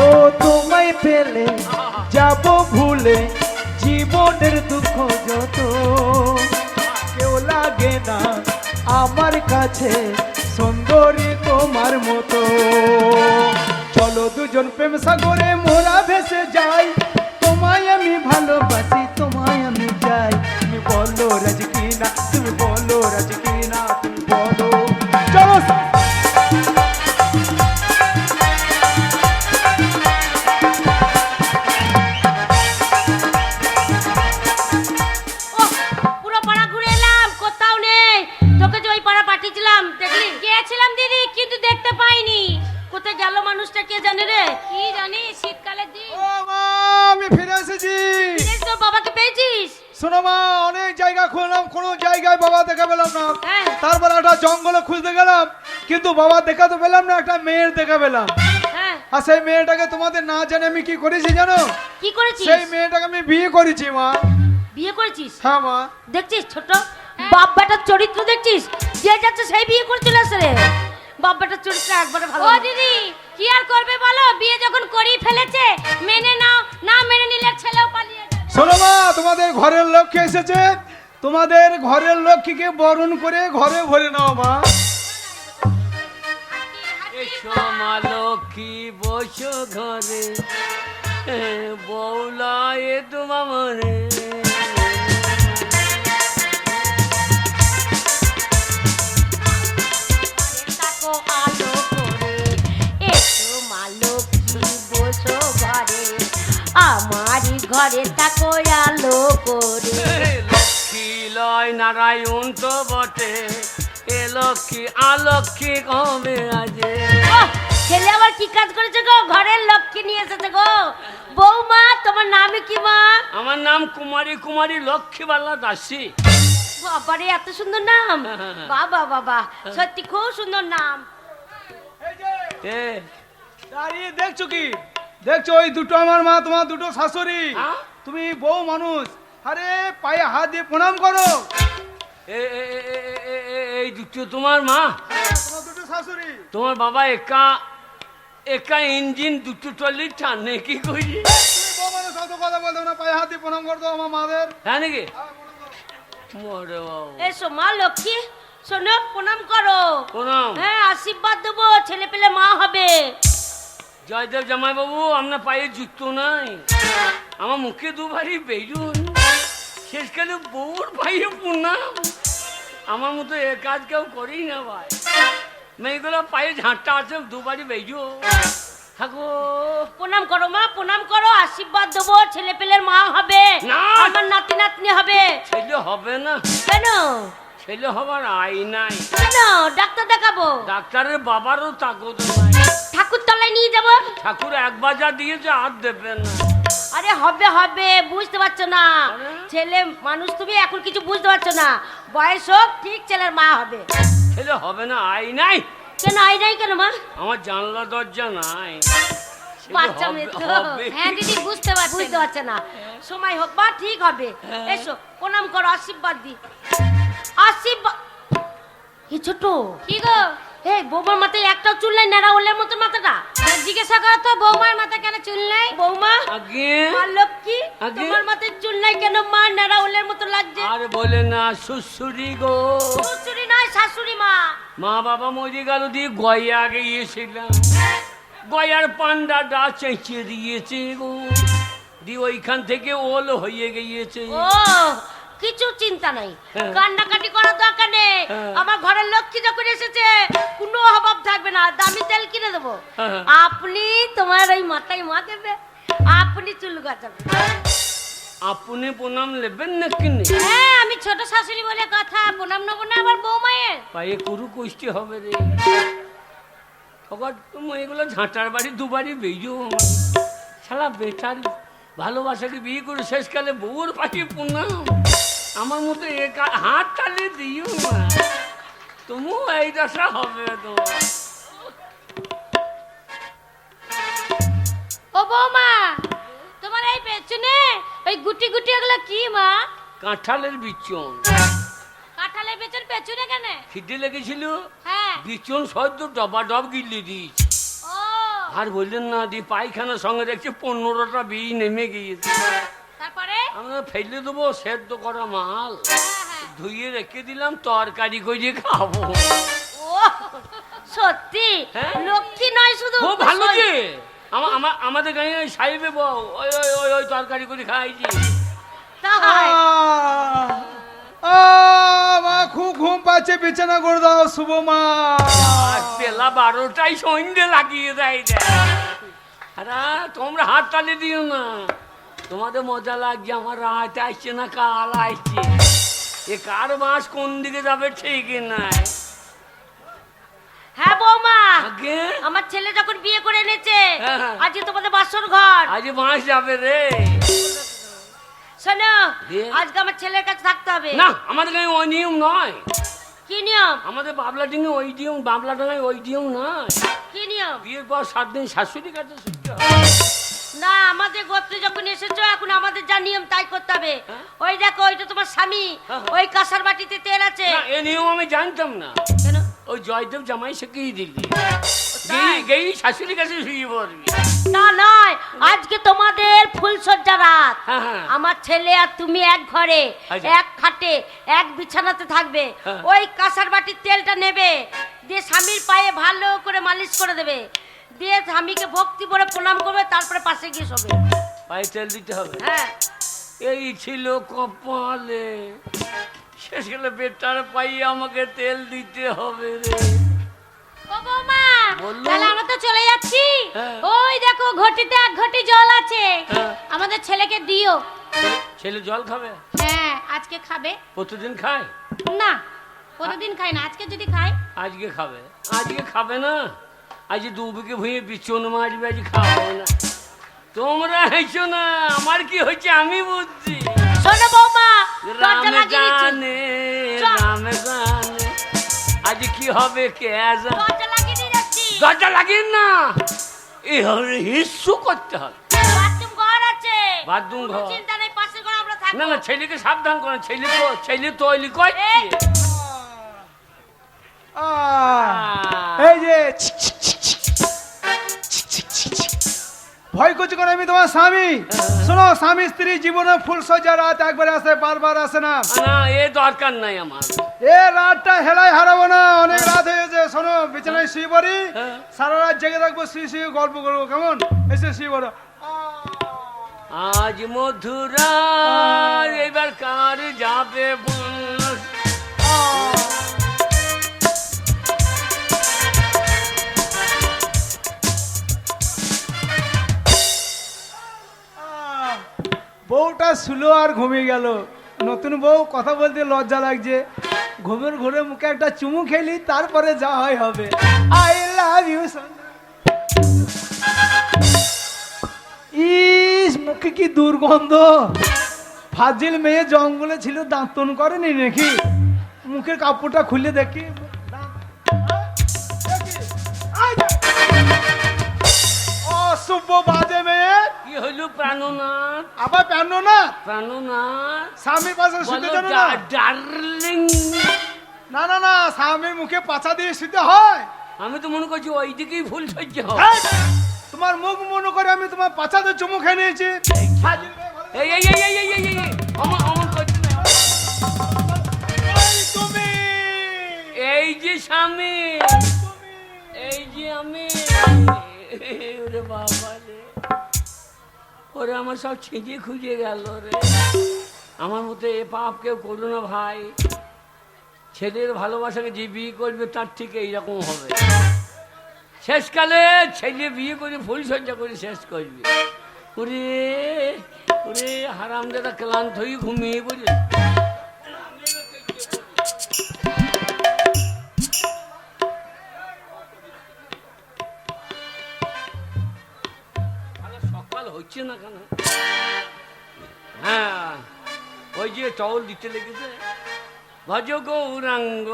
ও তোমায় পেলে যাব ভুলে জীবনের দুঃখ যত, কেউ লাগে না আমার কাছে সুন্দরী তোমার মতো। চলো দুজন প্রেম সাগরে মোরা ভেসে যাই, তোমায় আমি ভালোবাসি তোমায় আমি চাই। তুমি বলো রাজি কি না, তুমি বলো রাজি কি না, তুমি বলো। চলো ওহ, পুরো পাড়া ঘুরে এলাম, কোথাও নেই। তোকে যে ওই পাড়া পাঠিয়েছিলাম দেখলি? গিয়েছিলাম দিদি, কিন্তু দেখতে পাইনি। কোথায় গেল মানুষটা কে জানে রে? কি জানি, শীতকালের দিন। ও মা, আমি ফিরে এসেছি। বিদেশ তোর বাবাকে পেয়েছিস? শোনো মা, অনেক জায়গা খুঁজলাম, কোনো জায়গায় বাবা দেখা পেলাম না। হ্যাঁ। তারপর একটা জঙ্গলে খুঁজতে গেলাম, কিন্তু বাবা দেখা তো পেলাম না, একটা মেয়ের দেখা পেলাম। হ্যাঁ, আর সেই মেয়েটাকে তোমাদের না জানে আমি কি করেছি জানো? কি করেছিস? সেই মেয়েটাকে আমি বিয়ে করেছি মা। বিয়ে করেছিস? হ্যাঁ মা। দেখছিস ছোট বাপ বেটার চরিত্র দেখছিস? যে যাচ্ছে সেই বিয়ে করে চলে আসে রে। বাপ বেটার চরিত্র একবারে ভালো ও না। দিদি, কি আর করবে বলো, বিয়ে যখন করেই ফেলেছে, মেনে নাও, না মেনে নিলে ছেলেও পালিয়ে যাবে। শোনো মা, তোমাদের ঘরের লক্ষ্মী এসেছে, তোমাদের ঘরের লক্ষ্মীকে বরণ করে ঘরে ভরে নাও মা। এসো মা লক্ষ্মী বসো ঘরে, বৌলায় তোমা মনে। তাকো আলো করে এসো মা লক্ষ্মী বসো ঘরে, আমারই ঘরে তাকো আলো করে। লক্ষ্মী লয় নারায়ণ তো বটে, এ লক্ষ্মী অলক্ষ্মী কবে আজে। ওহ, ছেলে আবার কি কাজ করেছে গো? ঘরের লক্ষ্মী নিয়ে এসেছে গো। বৌমা, তোমার নামে কি মা? আমার নাম কুমারী, কুমারী লক্ষ্মীবালা দাসী। বাবারে, এত সুন্দর নাম! বাবা বাবা, সত্যি খুব সুন্দর নাম। এ, দাঁড়িয়ে দেখছো কি? দেখছো ওই দুটো আমার মা, তোমার দুটো শাশুড়ি। হ্যাঁ? তুমি বউ মানুষ, আরে পায়ে হাত দিয়ে প্রণাম করো। এই দুটো তোমার মা? তোমার দুটো শাশুড়ি। তোমার বাবা একা একা ইঞ্জিন দুটো টলি টানে কি করি? তুমি বউ মানুষ, অত কথা বলতো না, পায়ে হাত দিয়ে প্রণাম করতো আমার মাদের। হ্যাঁ নাকি? মরে বাবা, এসো মা লক্ষ্মী, শোনো, প্রণাম করো। প্রণাম। হ্যাঁ, আশীর্বাদ দেবো, ছেলে পেলে মা হবে। জয়দেব জামাই বাবু, আপনার পায়ে জুতো নাই, আমার মুখে দুবারই বেরুন, শেষকালে বউর পায়ে প্রণাম। আমার মতো এ কাজ কেউ করেই না ভাই। মেয়েগুলো পায়ে ঝাঁটটা আছে, দুবারই বেজো থাকো। প্রণাম করো মা, প্রণাম করো, আশীর্বাদ দেবো, ছেলে পেলের মা হবে। না। আমার নাতি নাতনি হবে। ছেলে হবে না, কেন? ছেলে হবার আই নাই। কেন? ডাক্তার দেখাবো? ডাক্তারের বাবারও তাগদ নাই। ঠাকুর তলায় নিয়ে যাবো। ঠাকুর একবার যা দিয়েছে আর দেবেন না। আরে হবে হবে, বুঝতে পারছো না? আরে? ছেলে মানুষ, তুমি এখন কিছু বুঝতে পারছো না। বয়স হোক, ঠিক ছেলের মা হবে। ছেলে হবে না, আই নাই। কেন আই নাই কেন মা? আমার জানলা দরজা নাই। ছেলে বাচ্চা হবে- মেয়ে তো। হবে। হ্যাঁ দিদি, বুঝতে পারছি বুঝতে পারছে না। সময় হোক বা, ঠিক হবে। হ্যাঁ। এসো, প্রণাম করো, আশীর্বাদ দি। আশীর্বাদ। এই ছোট, কি গো? এই বৌমার মাথায় একটাও চুল নাই, নেড়া ওলের মতো মাথাটা। জিজ্ঞাসা করো তো, বৌমার মাথা কেন চুল নেই? বৌমা, আগে মা লক্ষ্মী, আগে? তোমার মাথায় চুল নাই কেন মা? নেড়া ওলের মতো লাগছে। আর বলে না শ্বশুরি গো, শ্বশুরি নয়, শাশুড়ি মা। মা বাবা মরে গেল দিয়ে গয়া গিয়েছিলাম, গয়ার পান্ডাটা চেঁচিয়ে দিয়েছে গো, দিয়ে ওইখান থেকে ওল হয়ে গিয়েছে। ও, কিছু চিন্তা নাই, হ্যাঁ। কান্নাকাটি করার দরকার নেই। হ্যাঁ। আমার ঘরের লক্ষ্মী যখন এসেছে, কোনো অভাব থাকবে না, দামি তেল কিনে দেবো। হ্যাঁ। আপনি তোমার ওই মাথায় মা দেবে, আপনি চুল গাছাবে। আপনি প্রণাম নেবেন না কিনে? হ্যাঁ, আমি ছোট শাশুড়ি বলে কথা, প্রণাম নেবো না আবার বৌমায়ের? পায়ে কুরু কষ্টি হবে রে। তখন এগুলো ঝাঁটার বাড়ি দুবারই বেজো। শালা বেটার ভালোবাসাকে বিয়ে করে শেষকালে বউর পাখি প্রণাম। আমার মতো হাত তালে দিও না, তুমিও এই দশা হবে তোমার। ও বৌমা, তোমার এই পেছনে ওই গুটি গুটি ওগুলো কি মা? কাঁঠালের বিচন। কাঁঠালের পেছন পেছনে কেন? খিদে লেগেছিল, হ্যাঁ। বিচন সদ্য ডবা ডব গিলে দিয়েছি। ও, আর বললেন না দি পায়খানার সঙ্গে দেখছি 15টা বিড়ি নেমে গিয়েছে। তারপরে আমরা ফেলে দেবো, সেদ্ধ করা মাল ধুয়ে রেখে দিলাম, তরকারি করে খাবো। ও সত্যি হ্যাঁ? লক্ষ্মী নয় শুধু খুব ভালো যে আমাদের গাঁয়ে ওই সাহেবে বউ ওই ওই ওই ওই তরকারি করে খাইছি। তাই মা খুব ঘুম পাচ্ছে, বিছানা করে দাও শুভ মা। আর বেলা 12টায় সন্ধ্যে লাগিয়ে দেয়। আরে তোমরা হাত তালি দিও না, তোমাদের মজা লাগছে। আমার রাত আসছে না, কাল আসছে। এ কার মাস কোন দিকে যাবে ঠিক নাই। হ্যাঁ বৌমা, আগে আমার ছেলে যখন বিয়ে করে এনেছে হ্যাঁ। আজকে তোমাদের বাসর ঘর। আজ মাস যাবে রে। শোনো দিয়ে? আজকে আমার ছেলের কাছে থাকতে হবে। না আমাদের গাঁয়ে ওই নিয়ম নয়। কি নিয়ম? আমাদের বাবলা ডিঙে ওই নিয়ম, বাবলা ডাঙায় ওই নিয়ম নয়। কি নিয়ম? বিয়ের পর 7 দিন শাশুড়ির কাছে শুনতে হবে। না আমাদের গোত্রে যখন এসেছো এখন আমাদের যা নিয়ম তাই করতে হবে। হ্যাঁ? ওই দেখো ওইটা তোমার স্বামী, হ্যাঁ। ওই কাঁসার বাটিতে তেল আছে। না এ নিয়ম আমি জানতাম না। কেন? ওই জয়দেব জামাই শিখিয়ে দিলি। তাই? গেই শাশুড়ির কাছে শুয়ে পড়বি। না নয়, আজকে তোমাদের ফুলসজ্জা রাত। হ্যাঁ, হ্যাঁ। আমার ছেলে আর তুমি এক ঘরে আচ্ছা। এক খাটে এক বিছানাতে থাকবে। হ্যাঁ। ওই কাঁসার বাটির তেলটা নেবে, দিয়ে স্বামীর পায়ে ভালো করে মালিশ করে দেবে, দিয়ে স্বামীকে ভক্তি করে প্রণাম করবে, তারপরে পাশে গিয়ে শোবে। পায়ে তেল দিতে হবে। হ্যাঁ এই ছিল কপালে, শেষ গেলে বেটার পাইয়ে আমাকে তেল দিতে হবে রে। ও বৌমা, বললো? তাহলে আমরা তো চলে যাচ্ছি। হ্যাঁ। ওই দেখো ঘটিতে 1 ঘটি জল আছে, হ্যাঁ। আমাদের ছেলেকে দিও। ছেলে জল খাবে? হ্যাঁ আজকে খাবে। প্রতিদিন খায়? না প্রতিদিন খাই না, আজকে যদি খাই। আজকে খাবে। আজকে খাবে না, আজ 2 বিঘে ভুঁয়ে বিচন মারবে, আজ খাবে না। তোমরা হয়েছো না, আমার কি হয়েছে আমি বুঝছি। শোনো বৌমা, দরজা রাম লাগিয়ে দিচ্ছি। জানে, চল। রাম জানে আজ কি হবে কে জানে। দরজা লাগিয়ে দিয়ে যাচ্ছি। দরজা লাগিয়ে না, এই হবে হিস্সু করতে হবে। বাথরুম ঘর আছে, বাথরুম কোনো ঘর? চিন্তা নেই, পাশের ঘরে আমরা থাকবো। না না ছেলেকে সাবধান করেন, ছেলে তো ওইলি কয়। এই, এই যে ভয় করছি কেন? আমি তোমার স্বামী। শোনো, স্বামী স্ত্রী জীবনে ফুল সজ্জা রাত একবার আসে, বারবার আসে না। না এ দরকার নাই আমার। এ রাতটা হেলায় হারাবো না, অনেক রাত হয়েছে। শোনো, বিছানায় শুয়ে পড়ি, হ্যাঁ। সারা রাত জেগে থাকবো, শুয়ে গল্প করবো, কেমন? এসে শুয়ে পড়ো। আজ মধুরা এবার কার যাবে বল। বউটা শুলো আর ঘুমিয়ে গেল। নতুন বউ কথা বলতে লজ্জা লাগছে। ঘুমের ঘুরে মুখে একটা চুমু খেলি, তারপরে যা হয় হবে। I love you. ইস, মুখে কি দুর্গন্ধ। ফাজিল মেয়ে জঙ্গলে ছিল, দাঁতন করেনি নাকি? মুখের কাপড়টা খুলে দেখি। অশুভ বাজে মেয়ে। কি হইলো প্রাণনাথ? আবার প্যান না, প্রাণনাথ স্বামীর পাশে শুতে বলো জানো না? ডার্লিং। না না না, স্বামীর মুখে পাছা দিয়ে শুতে হয়। আমি তো মনে করছি ওই দিকেই ভুল সহ্য হয়। এই, তোমার মুখ মনে করে আমি তোমার পাছাতে চুমু খেয়ে নিয়েছি। ফাজিল মেয়ে, ভালো। এই এই এই এই এই এই এই অমন অমন করছি না। এই তুমি, এই যে স্বামী, এই যে আমি। ওরে বাবা রে, ওরে আমার সব ছিঁড়ে খুঁজে গেল রে। আমার মতো এ পাপ কেউ করো না ভাই। ছেলের ভালোবাসাকে যে বিয়ে করবে তার ঠিক এইরকম হবে। শেষকালে ছেলে বিয়ে করে ফুল সজ্জা করে শেষ করবে। ওরে ওরে হারাম দাদা ক্লান্ত হয়ে ঘুমিয়ে পড়ে। সকাল হচ্ছে না কেন? হ্যাঁ ওই যে টল দিতে লেগেছে। ভজ গৌরাঙ্গ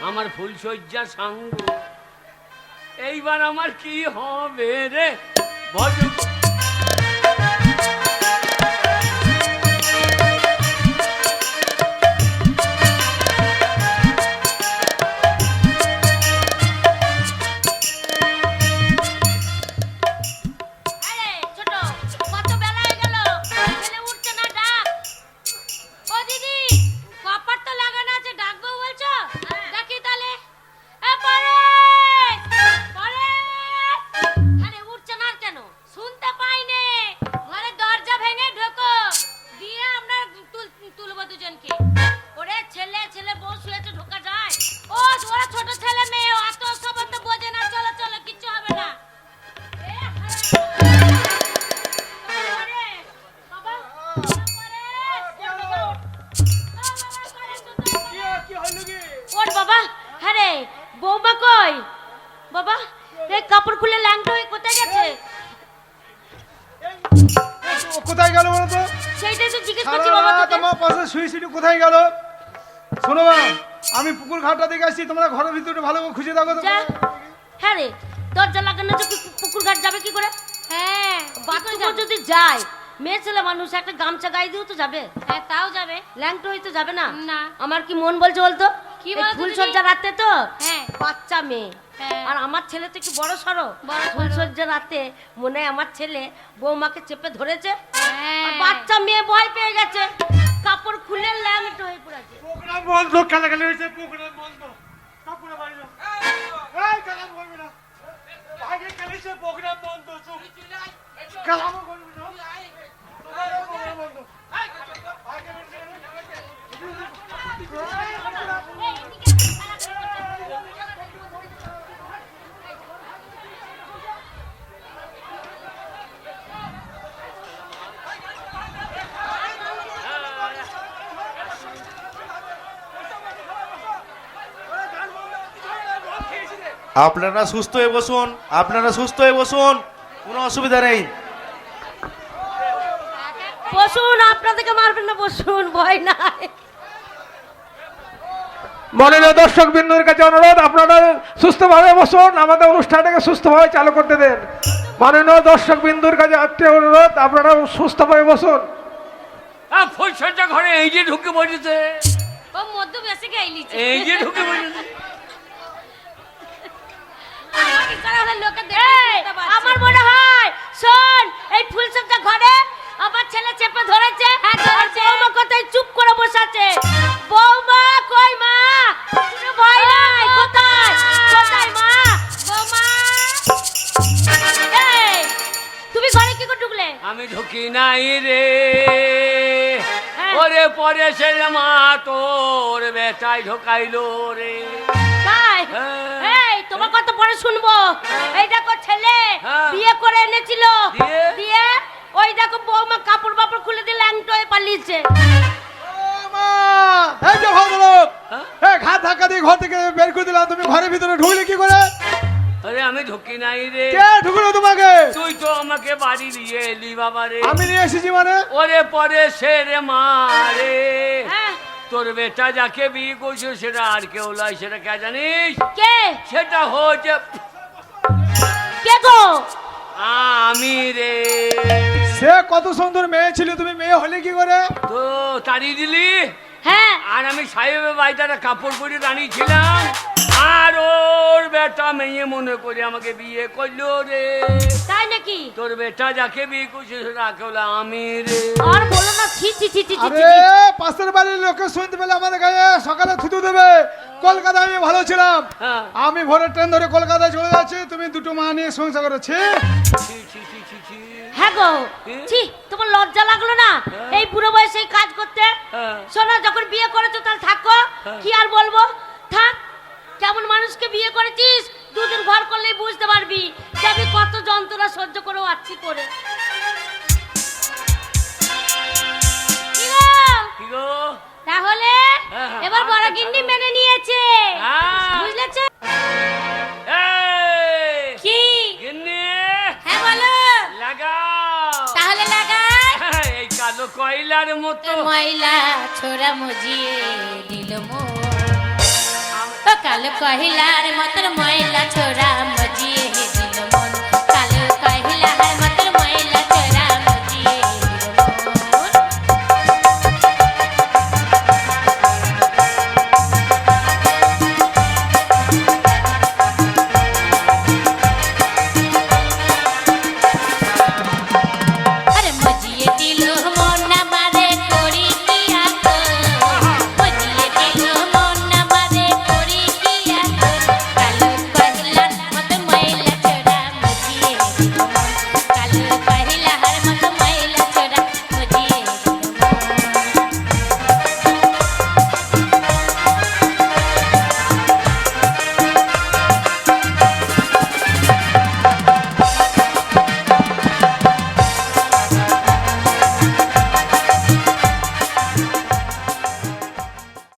আমার ফুল সজ্জা সাঙ্গ, এইবার আমার কি হবে রে? ভজ পাশে সুইসিটি কোথায় গেল? শোনো মা, আমি পুকুর ঘাটটা দেখে আসছি, তোমরা ঘরের ভিতরে ভালো করে খুঁজে দেখো তো। যা। হ্যাঁ রে, দরজা লাগানো যে পুকুর ঘাট যাবে কি করে? হ্যাঁ বাথরুমে যদি যায়, মেয়ে ছেলে মানুষ একটা গামছা গায়ে দিয়েও তো যাবে। হ্যাঁ তাও যাবে। ল্যাংটো হইতে যাবে না। না। আমার কি মন বলছে বলতো? কি এই বলতো দিদি? ফুলসজ্জা রাতে তো হ্যাঁ। বাচ্চা মেয়ে, হ্যাঁ। আর আমার ছেলে তো একটু বড় সড়ো। বড় সড়ো। ফুলসজ্জা রাতে মনে হয় আমার ছেলে বৌমাকে চেপে ধরেছে, হ্যাঁ। আর বাচ্চা মেয়ে ভয় পেয়ে গেছে, কাপড় খুলে ল্যাংটো হয়ে পড়েছে। প্রোগ্রাম বন্ধ, কালাকালি হয়েছে, প্রোগ্রাম বন্ধ। কাপড়ে বাইরে যাও। এই কালাম করবি না। আগে কালিছে প্রোগ্রাম বন্ধ, চুপ। কালাম করবি না। প্রোগ্রাম বন্ধ। আপনারা সুস্থ হয়ে বসুন, আপনারা সুস্থ হয়ে বসুন, কোনো অসুবিধা নেই। বসুন, আপনাদেরকে মারবেন না, বসুন, ভয় নাই। মাননীয় দর্শক বিন্দুর কাছে অনুরোধ, আপনারা সুস্থভাবে বসুন, আমাদের অনুষ্ঠানটাকে সুস্থভাবে চালু করতে দেন। মাননীয় দর্শক বিন্দুর কাছে আত্মীয় অনুরোধ, আপনারা সুস্থভাবে বসুন। ফুলসজ্জা ঘরে এই যে ঢুকে পড়েছে, ও মধ্য বেশি গাইলিছে। এই যে ঢুকে পড়েছে। আমাকে করে হলে লোকে দেখে এই, বুঝতে পারছে। আমার মনে হয়, শোন, এই ফুলসজ্জা ঘরে আমার ছেলে চেপে ধরেছে, আর বৌমা কোথায় চুপ করে বসে আছে। বৌমা কই মা? কোনো ভয় নাই, কোথায় কোথায় মা? বৌমা, এই, তুমি ঘরে কি করে ঢুকলে? আমি ঢুকি নাই রে, হ্যাঁ। ওরে পরে সে মা তোর বেটাই ঢোকাইলো রে। তাই? হ্যাঁ। এই, তোমার কথা পরে শুনবো। এই দেখো ছেলে হ্যাঁ। বিয়ে করে এনেছিল, দিয়ে? দিয়ে ওই দেখো বৌমা কাপড় বাপড় খুলে দিয়ে ল্যাংটো হয়ে পালিয়েছে। এই যে ভদ্রলোক, হ্যাঁ? এই ঘাট ধাক্কা দিয়ে ঘর থেকে বের করে দিলাম, তুমি ঘরের ভিতরে ঢুকলে কি করে? আরে আমি ঢুকি নাই রে, কে ঢুকলো তোমাকে? তুই তো আমাকে বাড়ি দিয়ে এলি বাবা রে। আমি নিয়ে এসেছি মানে? ওরে পরে সে রে মা রে, হ্যাঁ, তোর বেটা যাকে বিয়ে করছো সেটা আর কেউ নয়, সেটা কে জানিস? কে সেটা হচ্ছে কে গো? আমি রে। সে কত সুন্দর মেয়ে ছিল, তুমি মেয়ে হলে কি করে? তো তাড়িয়ে দিলি, হ্যাঁ, আর আমি সাহেবের বাড়িতে একটা কাপড় পরে দাঁড়িয়েছিলাম, আর ওর বেটা মেয়ে মনে করে আমাকে বিয়ে করলো রে। তাই নাকি? তোর বেটা যাকে বিয়ে করছে সেটা কেউ আমি রে। আর বলো না, ছি ছি ছি ছি ছি আরে ছি। পাশের বাড়ির লোকে শুনতে পেলে আমাদের গায়ে সকালে থুতু দেবে। কলকাতায় আমি ভালো ছিলাম, হ্যাঁ। আমি ভোরের ট্রেন ধরে কলকাতায় চলে যাচ্ছি, তুমি দুটো মা নিয়ে সংসার করেছি। ছি, ছি, ছি, ছি, ছি। হ্যাঁ গো, এ? ছি, তোমার লজ্জা লাগলো না এই বুড়ো বয়সে এই কাজ করতে? হ্যাঁ। শোনো, যখন বিয়ে করেছো তাহলে থাকো, কি আর বলবো, থাক। কেমন মানুষকে বিয়ে করেছিস, দুদিন ঘর করলেই বুঝতে পারবি যে আমি কত যন্ত্রণা সহ্য করেও আছি করে। কি গো? কি গো? তাহলে হ্যাঁ, এবার বড় গিন্নি মেনে নিয়েছে, হ্যাঁ। বুঝলেছে? এই, কি? গিন্নি, হ্যাঁ বলো। লাগাও। তাহলে লাগাই। এই কালো কয়লার মতো ময়লা ছোড়া মজিয়ে দিল মোর ও কালো কহিলার মতন ময়লা ছোড়া মজিয়ে দিল